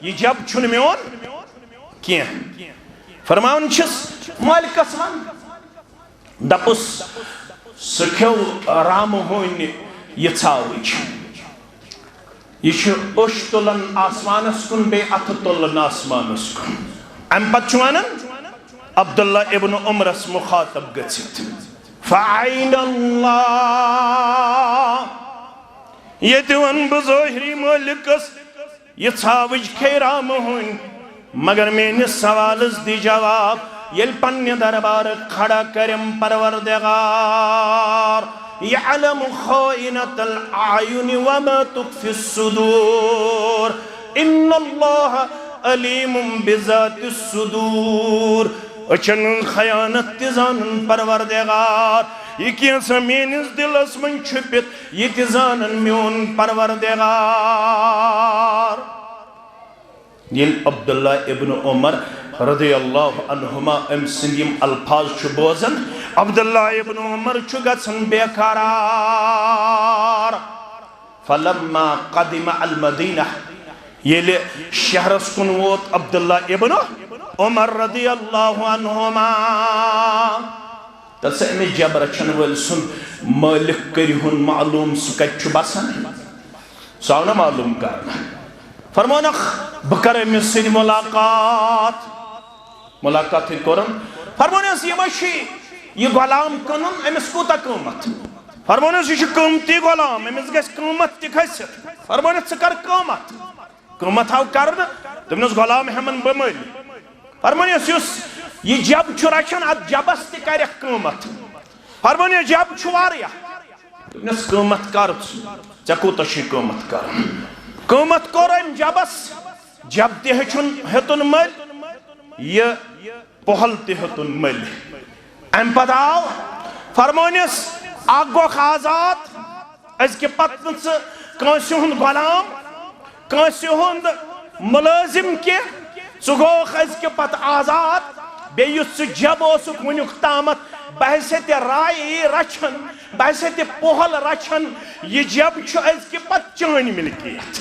یہ جب چھن میون کیا فرماؤن چھس مالکس ون دپس سکھو رام ہوئن یہ چھاوچ یہ چھ اوش تلن آسمانس کن بے ات تلن آسمانس کن ام پت چوانن عبداللہ ابن عمرس مخاطب گچت فعین اللہ یہ ون بظاہری مالکس یہ ثاوج خیرام ہون مگر میانس سوالس دی جواب یل پنی دربار کھڑا کرم پروردگار یعلم خائنۃ الاعین وما تخفی الصدور ان اللہ علیم بذات الصدور اچھن خیانت تزان پروردگار یہ کیسا مینس دلس من چھپت یہ تزان میون پروردگار یل عبداللہ ابن عمر رضی اللہ عنہما ام سندیم الفاظ چھو بوزن عبداللہ ابن عمر چھو گسن بے قرار فلما قدم المدینہ یہ شہرس کن ووت عبداللہ ابن عمر رضی اللہ عنہما تس امی جبر چنول سن مالک کری ہن معلوم سکت چھو بسن ساونا معلوم کرنا فرمونخ بکر امی سن ملاقات ہی کرن فرمونیس یہ مشی یہ غلام کنن امس کوتا قیمت فرمونیس یہ قیمتی غلام امس گیس قیمت تی کھسیت فرمونیس سکر قیمت ہاو کرن تمنس غلام ہمن بمل فرمونیس یہ جب چھو رچن ات جبس تی کرک قیمت فرمونیس جب چھو واریا تمنس قیمت کرت چکوتا شی قیمت کرن قیمت کرن جبس جب تی ہتن مل یہ پہل تی ہتن مل ام پتاو فرمونیس آگو خازات از کے پتنس کانسی ہند غلام کانسی ہند ملازم کے سگوخ از کے پت آزاد بیس جب اوسک ونیک تامت بحثیت رائی رچن بحثیت پہل رچن یہ جب چھو از کے پت چان ملکیت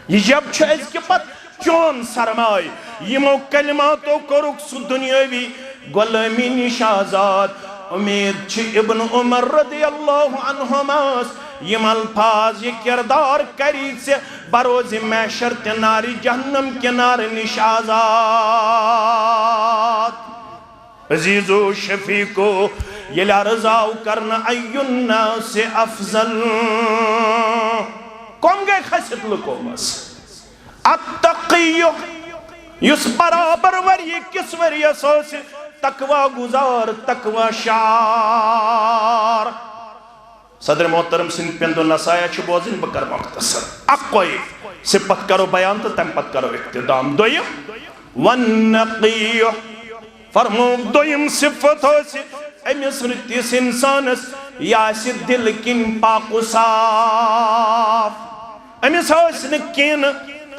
یہ جب چھو از کے پت چون سرمائی یہ مو کلماتو کرک سو دنیاوی غلامی نش آزاد امید چھ ابن عمر رضی اللہ عنہما یہ الفاظ یہ کردار کری سے بروز محشر تناری جہنم کنار نش آزاد عزیز و شفیقو یہ لرزاو کرنا اینا سے افضل کونگے خسط لکو بس التقیو یس برابر وری کس وری اساس تقوی گزار تقوی شار صدر محترم سن پندو نسایہ چھ بوزن بکر مختصر اقوی سپت کرو بیان تو تمپت کرو اقتدام دویم والنقیو فرمو دویم صفت ہو سی امیس رتیس انسانس یاسی دل کن پاک و صاف امیس آسن کین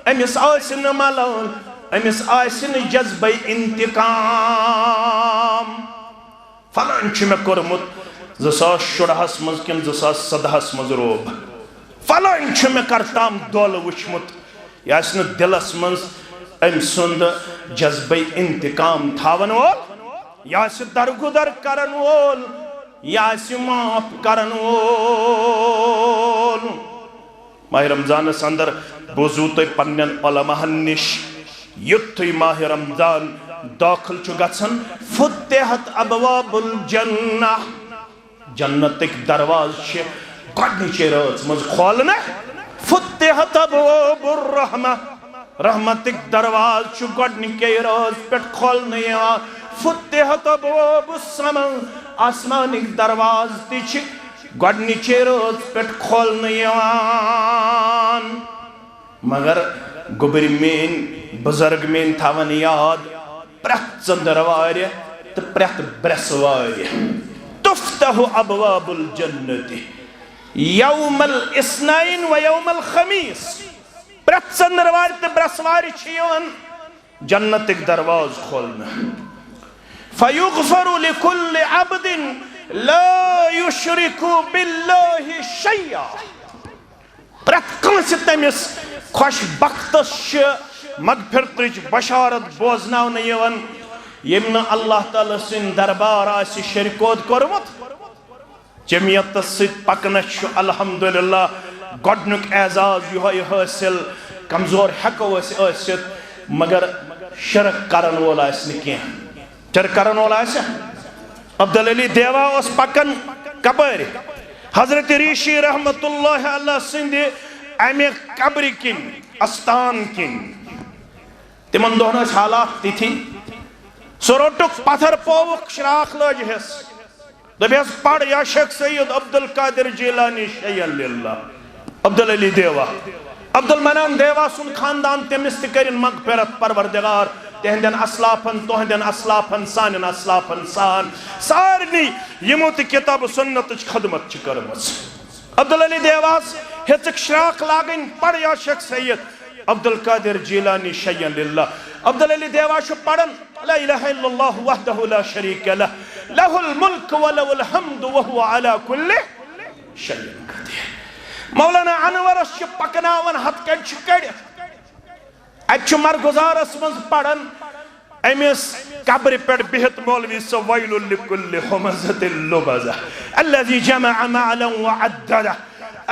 امیس آسن ملون امیس آسن جذب انتقام فلان چھ میں کرمت 2016 مز کن 2017 مز روب فلان چھ میں کرتام دول وچمت یاسن دلس مز ام سند جذب انتقام تھاون وول یاس درگدر کرن وول یاس معاف کرن وول ماہ رمضان اندر بوزو تو پنن علماء نش یت ماہ رمضان داخل چھ گژھن فتحت ابواب الجنہ جنتک دروازہ چھ گۄڈنِچے رٲژ منٛز کھولنہ فتحت ابواب الرحمہ رحمتک دروازہ چھ گۄڈنِکے رٲژ پٮ۪ٹھ کھولنہٕ یِوان فتحت ابواب السماء آسمانک دروازہ تہِ چھ گۄڈنِچے رٲژ پٮ۪ٹھ کھولنہٕ یِوان مگر گوبر مین بزرگ مین تھاون یاد پرٛٮ۪تھ ژٔنٛدٕروارِ تہٕ پرٛٮ۪تھ برٛٮ۪سوارِ تفتح ابواب الجنت یوم الاثنین و یوم الخمیس پرٛٮ۪تھ ژٔنٛدٕروارِ تہٕ برٛٮ۪سوارِ چھِ یِوان جنتک دروازٕ کھولنہٕ فیغفر لکل عبد لا یشرک باللہ شیئا پرٛٮ۪تھ کٲنٛسہِ تٔمِس خوش بختس چھ مغفرتٕچ بشارت بوزناونہٕ یِوان ییٚمۍ نہٕ اللہ تعالیٰ سٕنٛدۍ دربار آسہِ شرکوت کوٚرمُت جمعیتس سۭتۍ پکنس چھُ الحمدللہ گۄڈنیُک اعزاز یِہوٚے حٲصِل کمزور ہٮ۪کو أسۍ ٲسِتھ مگر شرک کرن وول آسہِ نہٕ کینٛہہ شرک کرن وول آسہِ عبدالعلی دیوا اس پکن قبر حضرت ریشی رحمت اللہ علیہ سندی امی قبر کن استان کن تمن دہن حالات تھی سروٹک پتھر پوک شراخ لج ہس دبیس پڑھ یا شیخ سید عبدالقادر جیلانی شیئن للہ عبدالعلی دیوا عبدالمنان دیوا سن خاندان تمس تکرین مغفرت پروردگار تہندین اسلافن تہندین اسلافن سانین اسلافن سان سارنی یمو تی کتاب سنت خدمت چکرمز عبدالعلی دیواس ہتک شراق لاغن پڑھ یا شیخ سید عبدالقادر جیلانی شیئن للہ عبدالعلی دیواش پڑھن لا الہ الا اللہ وحدہ لا شریک لہ لہ الملک ولہ الحمد وہو علا کل شیئن قدیر مولانا انور اس پکناون ہتھ کڑ چکڑ اچھ مرگزار اسمز پڑھن امیس قبر پیڑ بہت مولوی سو ویل لکل حمزت اللبزہ الذي جمع معلا وعددہ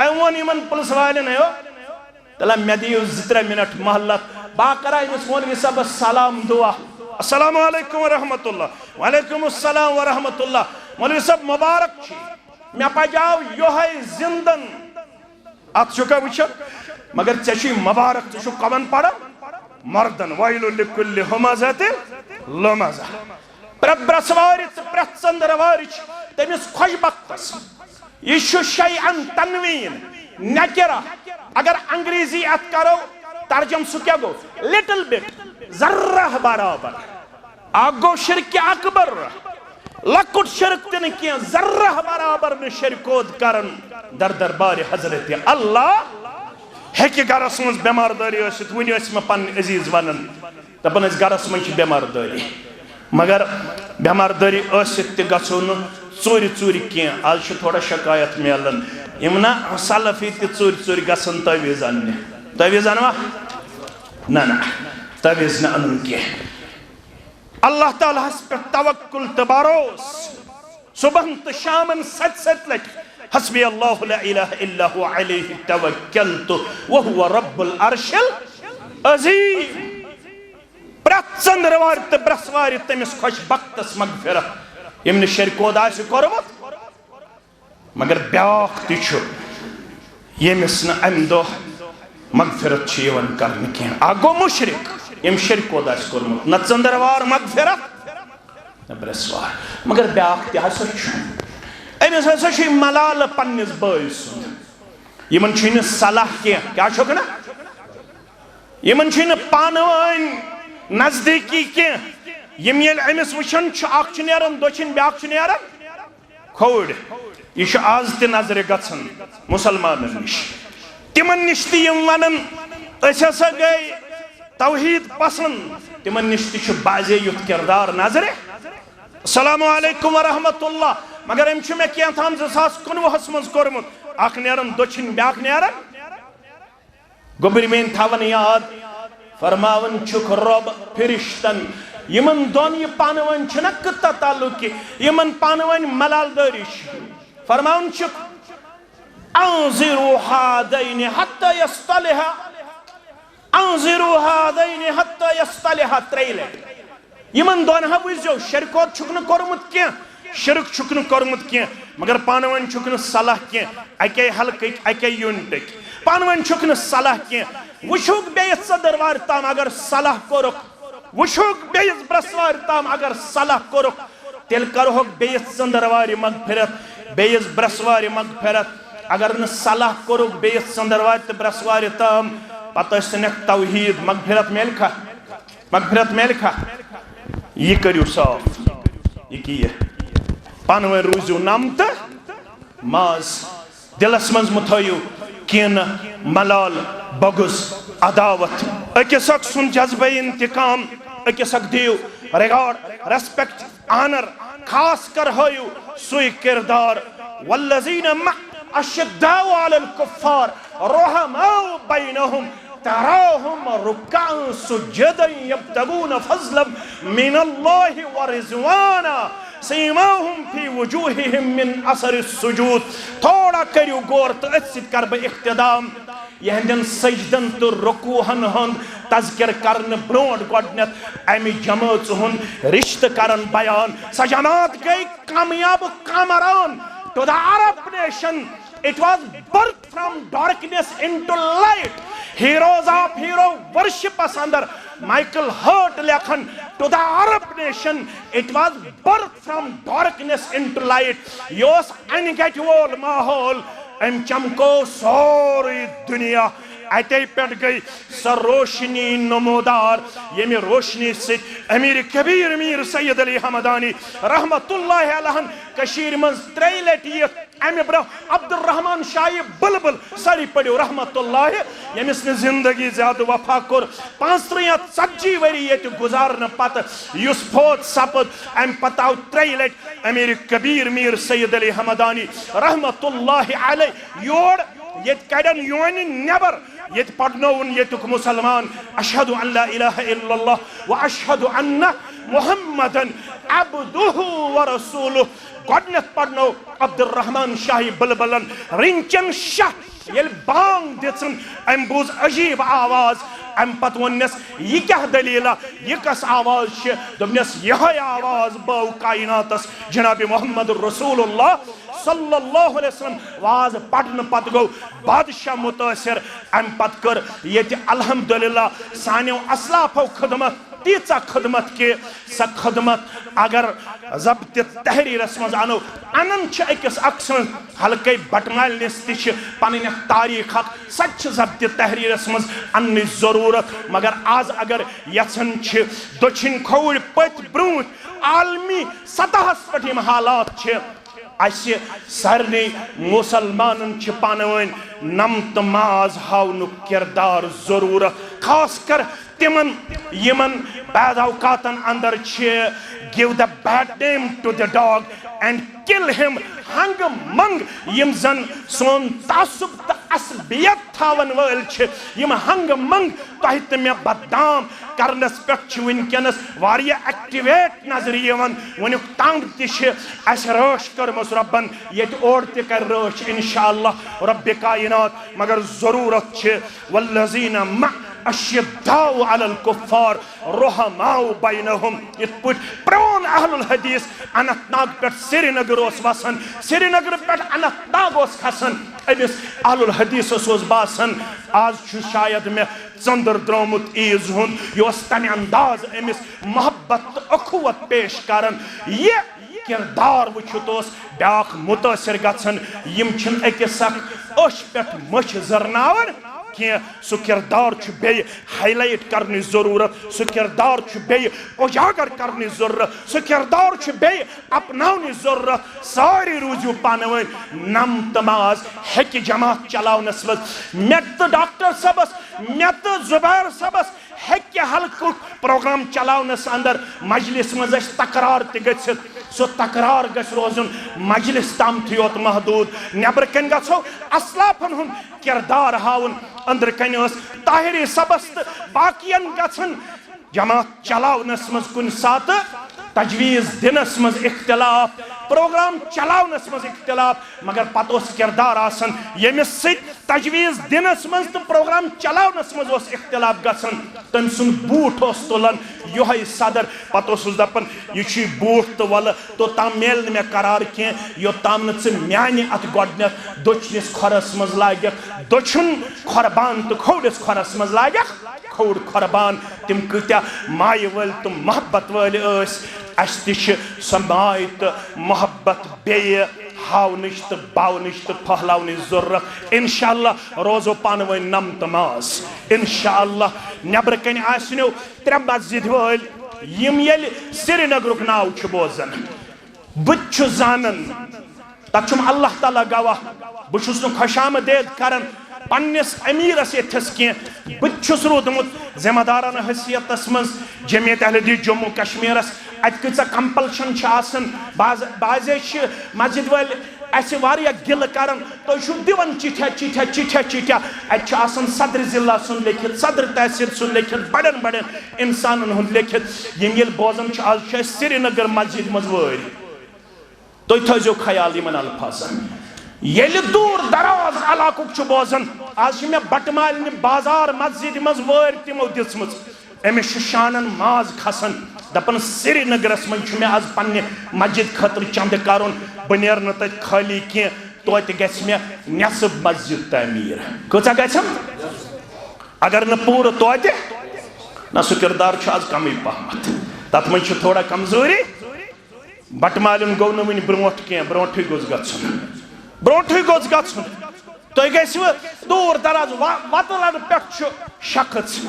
ایوانی من پلس والن ہے تلا میدیو زترہ منٹ محلت باقرہ امیس مولوی صاحب سلام دعا السلام علیکم ورحمت اللہ وعلیکم السلام ورحمت اللہ مولوی صاحب مبارک چھی میں پا جاؤ یوہی زندن آت شکا وچھت مگر چشی مبارک چشو قبن پڑا مردن ویلو لکل حمازت لمزہ برسواریت برسند رواریچ تیمیس خوش بختس یہ شیعن تنوین نکرہ اگر انگریزی ات کرو ترجم سو کیا گو لٹل بٹ ذرہ برابر آگو شرک اکبر لکٹ شرک تن کیا ذرہ برابر میں شرکود کرن در دربار حضرت اللہ ہے کہ گرس من بیمار داری اسیت ونی اس میں پن عزیز ونن دپن اس گرس من بیمار داری مگر بیمار داری اسیت گژھو ژوٗرِ ژوٗرِ کینٛہہ آز چھُ تھوڑا شکایت میلان یِم نا سلفی تہِ ژوٗرِ ژوٗرِ گژھن تعویٖذ اننہِ تعویٖذ انوا نہ نہ تعویٖذ نہٕ انُن کینٛہہ اللہ تعالیٰ ہس پہ توکل تہٕ بھروس صبحن تہٕ شامن سَتہِ سَتہِ لٹہِ حسبی اللہ لا الہ الا هو علیہ توکلت وہو رب العرش العظیم پرٛٮ۪تھ ژندروارِ تہٕ برٛٮ۪سوارِ تٔمِس خوش بختس مغفرت ییٚمۍ نہٕ شرکود آسہِ کوٚرمُت مگر بیٛاکھ تہِ چھُ ییٚمِس نہٕ اَمہِ دۄہ مغفرت چھِ یِوان کرنہٕ کینٛہہ اکھ گوٚو مُشرِک ییٚمۍ شرکود آسہِ کوٚرمُت نہ ژندروار مغفرت نہ برٛٮ۪سوار مگر بیٛاکھ تہِ ہسا چھُ أمِس ہسا چھُ ملالہٕ پننِس بٲے سُنٛد یِمن چھُے نہٕ صلاح کینٛہہ کیٛاہ چھُکھ نا یِمن چھُے نہٕ پانہٕ ؤنۍ نزدیٖکی کینٛہہ یِم ییٚلہِ أمِس وٕچھان چھُ اکھ چھُ نیران دٔچھِنۍ بیٛاکھ چھُ نیران کھووُرۍ یہِ چھُ آز تہِ نظرِ گژھان مُسلمانن نِش تِمن نِش تہِ یِم ونان أسۍ ہسا گٔے توحید پسند تِمن نِش تہِ چھُ بعضے یُتھ کردار نظرِ السلام علیکم ورحمت اللہ مگر أمۍ چھُ مےٚ کینٛہہ 2019 منٛز کوٚرمُت اکھ نیران دٔچھِنۍ بیٛاکھ نیران گوٚبرۍ میٛٲنۍ تھاوان یاد فرماوان چھُکھ رۄب فرشتن یِمن دۄن یہِ پانہٕ ؤنۍ چھُنہ کٕتا تعلق کہِ یِمن پانہٕ ؤنۍ ملالدٲری چھِ فرماوان چھُکھ انظروا هذين حتى يصطلحا انظروا هذين حتى يصطلحا تريلٹ یِمن دۄن ہا وٕچھزیو شرکود چھُکھ نہٕ کوٚرمُت کینٛہہ شرک چھُکھ نہٕ کوٚرمُت کینٛہہ مگر پانہٕ ؤنۍ چھُکھ نہٕ صلاح کینٛہہ اکے حلقٕکۍ اکے یوٗنٹٕکۍ پانہٕ ؤنۍ چھُکھ نہٕ صلاح کینٛہہ وٕچھوکھ بیٚیِس ژٔندٕروارِ تام اگر صلاح کوٚرُکھ وٕچھوکھ بیٚیِس برٛٮ۪سوارِ تام اگر صلاح کوٚرُکھ تیٚلہِ کرہوکھ بیٚیِس ژٔندٕروارِ مغفرت بیٚیِس برٛٮ۪سوارِ مغفرت اگر نہٕ صلاح کوٚرُکھ بیٚیِس ژٔندٕروارِ تہٕ برٛٮ۪سوارِ تام پتہٕ ٲسِنکھ توحیٖد مغفرت میلکھا مغفرت میلکھا یہِ کٔرِو صاف یہِ کیٛاہ پانہٕ ؤنۍ روٗزِو نم تہٕ ماز دِلس منٛز مہٕ تھٲیِو کینٛہہ ملال بغض عداوت أکِس اکھ سُنٛد جذبہٕ انتقام أکِس اکھ دِیِو رِگاڈ ریسپیکٹ آنر خاص کر ہٲیِو سُے کردار والذین اشداء علی الکفار رحماء بینہم تراہم رکعا سجدا یبتغون فضلا من اللہ ورضوانا سیماہم فی وجوہہم من اثر السجود تھوڑا کریو غور تو اتھ سۭتۍ کر بہٕ اختتام یہندن سجدن تو رکوہن ہند تذکر کرن برونٹ گۄڈنیتھ امی جماعت ہند رشتہ کرن بیان سا جماعت گئی کامیاب Kamran to the Arab nation. It was birthed from darkness into light. Heroes of hero worship us under Michael Hurt lekhan to the Arab nation. It was birthed from darkness into light. Yos angetwol mahol em chamko sori dunya. اتے پہ گئی سا روشنی نمودار یمی روشنی سے امیر کبیر میر سید علی حمدانی رحمت اللہ علیہ کشیر منز تری لٹیت امی برا عبد الرحمن شاہی بلبل ساری پڑیو رحمت اللہ یمیس نے زندگی زیادہ وفا کر 540 وری یہ گزارن پت یس فوت سپد ام پتاو تری لٹ امیر کبیر میر سید علی حمدانی رحمت اللہ علیہ یوڑ یت کڑن یونی نیبر یت پڑھنون یتک مسلمان اشہدو ان لا الہ الا اللہ و اشہدو ان محمدن عبدہ و رسولہ گوڑنت پڑھنو عبد الرحمن شاہی بلبلن رنچن شاہ یل بانگ دیتسن ام بوز عجیب آواز ام پت ونس یہ کیا دلیلہ یہ کس آواز چھ دبنس یہ آواز باو کائناتس جناب محمد رسول اللہ صلی اللہ علیہ وسلم واز پڑھن پت گو بادشاہ متاثر ام پت کر یہ الحمدللہ سانیو اسلافو خدمت تیچا خدمت کے سا خدمت اگر ضبط تحریر اسمز آنو انن چھ اکس اکسن حلقی بٹمال نستی چھ پانین تاریخ حق سچ ضبط تحریر اسمز اننی ضرورت مگر آز اگر یسن چھ دوچن کھوڑ پت برونت عالمی سطح سپٹیم حالات چھ ایسے سرنی مسلمانن چھ پانوین نمت ماز ہاونو کردار ضرورت خاص کر تمن یمن بعد اوقاتن اندر چھ give the bad name to the dog and kill him ہنگ منگ یم زن سون تعصب تا عصبیت تھاون ویل چھ یم ہنگ منگ تحت میں بدنام کرنس پک چھ ونکنس واریا ایکٹیویٹ نظر یون ونیک تانگ تش اس روش کرمس ربن یت اور تہ کر روش انشاءاللہ رب کائنات مگر ضرورت چھ والذین مع اشداء علی الکفار رحماء بینہم ات پٹ پرون اہل الحدیث انت ناگ پٹ سری نگر اس وسن سری نگر پٹ انت ناگ اس کھسن امس اہل الحدیث اس باسن آج چھ شاید میں ژندر درامت عیز ہن یہ تمہ انداز امس محبت اخوت پیش کرن یہ کردار وچھتوس بیاکھ متاثر گژھن یم چھن اکس اکھ اوش پٹ مچھ زرناون کہ سو کردار چھ بے ہائی لائٹ کرنی ضرورت سو کردار چھ بے اجاگر کرنی ضرورت سو کردار چھ بے اپناونی ضرورت ساری روزیو پانوین نم تماز ہیکی جماعت چلاو نسبت میت ڈاکٹر سبس میت زبیر سبس ہیکی حلقو پروگرام چلاو نس اندر مجلس مزش تقرار تگچت سو تقرار گس روزن مجلس تام تھیوت محدود نیبر کن گسو اسلافن ہن کردار ہاون اندر کنیوس طاہری سبست باقین گسن جماعت چلاو نسمز کن سات تجویز دنس مز اختلاف پروگرام چلاو نسمز اختلاف مگر پتوس کردار آسن یمس ست تجویز دنس مز تو پروگرام چلاو نسمز اس اختلاف گسن تم سن بوٹ اس تولن یوہی صدر پتوس اس دپن یچی بوٹ تو والا تو تام میل میں قرار کیں یو تام نتس میانی ات گوڑنیت دوچنس خورس مز لاغیق دوچن خوربان تو کھوڑس خورس مز لاغیق کھوڑ خوربان تم کتیا مائی ول تم محبت ول اس استش سمایت محبت بے ہاونش تو باونش تو پھہلاونی ضرورت انشاءاللہ روزو پانوین نم تماز انشاءاللہ نیبر کن آسنیو ترے مسجد ول یم یل سری نگرک ناو چھ بوزن بت چھ زانن تچم اللہ تعالی گواہ بچھس نو خوشامدید کرن پنس امیرس اتھس کی بچھس رودمت ذمہ داران حیثیت اسمز جمعیت اہل حدیث جموں کشمیرس ات کچھ کمپلشن چھ بازے مسجد ول ایسے واریا گل کرن تو شو دیون چٹھیا چٹھیا چٹھیا چٹھیا ات آسان صدر ضلع سن لکھت صدر تحصیل سن لکھت بڑن بڑن انسانن ہند لکھت یم یل بوزن چھ آز چھ سری نگر مسجد مز وٲرۍ تُہۍ تھٲیزیو خیال یمن الفاظن یل دور دراز علاقہ بوزن آج میں بٹمالنہ بازار مسجد مز وار تمو دم امس شانن ماز کھسان دپان سری نگرس من میں آج پنہ مسجد خاطر چند کرن بہ نیرن تت خالی کی توتہ گژھِ مےٚ نصف مسجد تعمیر کۭژاہ گژھن اگر نہ پورٕ توتہ نہ سُہ کردار چھُ آز کمٕے پہمتھ تتھ منٛز چھِ تھوڑا کمزوری بٹمالین گوٚو نہٕ وٕنہِ برونٛٹھ کینٛہہ برونٛٹھٕے گوٚژھ گژھُن برونٛٹھٕے گوٚژھ گژھُن تُہۍ گٔژھِوٕ دوٗر دراز وتلن پٮ۪ٹھ چھُ شخص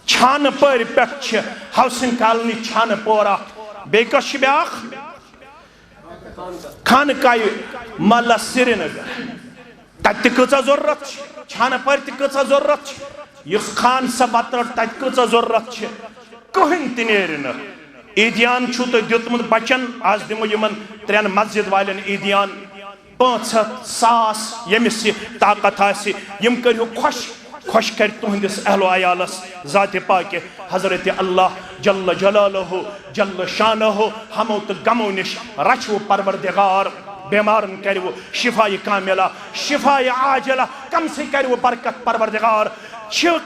چھانہٕ پورِ پٮ۪ٹھ چھِ ہاوسنگ کالنی چھانہٕ پورہ بیٚیہِ کۄس چھِ بیٛاکھ خانقاہِ محلہ سری نگر تتہِ تہِ کۭژاہ ضروٗرت چھِ چھانہٕ پورِ تہِ کۭژاہ ضروٗرت چھِ یُس خان صٲب وتلن تتہِ کۭژاہ ضروٗرت چھِ کٕہٕنۍ تہِ نیرِ نہٕ عیٖدیان چھُو تۄہہِ دیُتمُت بچن آز دِمو یِمن 3 مسجد والٮ۪ن عیٖدیان 500,000 ییٚمِس یہِ طاقت آسہِ یِم کٔرِو خوش کر تہندس اہل و عیالس ذات پاک حضرت اللہ جل جلالہ جل شانہ ہمو تو غمو نش رچو پروردگار بیمارن کرو شفا کاملہ شفا عاجلہ کم سے کرو برکت پروردگار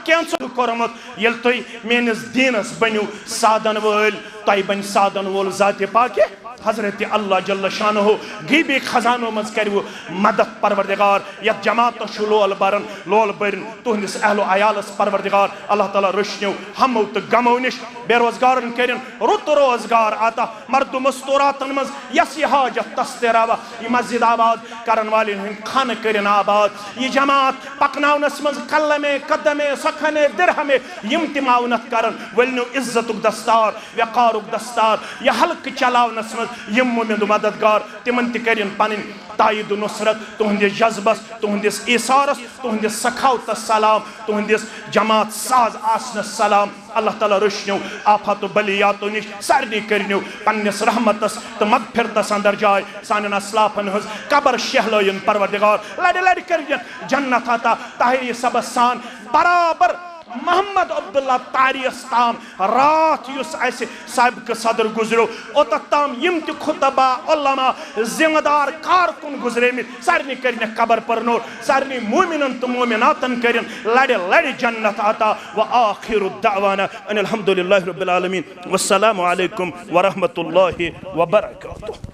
کینسل کورمت یل تھی میانس دینس بنو سادن ول تہ بن سادن وول ذات پاک حضرت اللہ جل شانہ غیبی خزانو مز کرو مدد پروردگار یت جماعت لول برن لول برن تہندس اہل و عیالس پروردگار اللہ تعالیٰ رشنو ہمو تو غمو نش بے روزگارن کرن رت روزگار آتا مرد مستوراتن مز یس یہ حاجت تستراوا یہ مسجد آباد کرن والن ہند خانہ کرن آباد یہ جماعت پکناونس مز قلمے قدمے سکھنے درہمے یم تہ معاونت کرن ولنو عزتک دستار وقارک دستار یہ حلق چلاونس مز یم مومند مددگار تمن تہ کرن پنن تائید و نصرت تہندس جذبس تہندس ایثارس تہندس سخاوتس سلام تہندس جماعت ساز آسنس سلام اللہ تعالیٰ رشنو آفات و بلیاتو نش سارنی کرنو پنس رحمتس تو مغفرتس اندر جائے سانن اسلافن ہز قبر شہلوین پروردگار لڑ لڑ کرین جنت آتا طاہری سبسان برابر محمد عبداللہ تاریخ تام رات یس ایسے سابق صدر گزرو اوتت تام یم تی خطبہ علماء ذمہ دار کارکن گزرے میں سارنی کرنے قبر پر نور سارنی مومنن تو مومناتن کرن لڑے لڑے جنت آتا وآخر الدعوانا ان الحمدللہ رب العالمین والسلام علیکم ورحمت اللہ وبرکاتہ.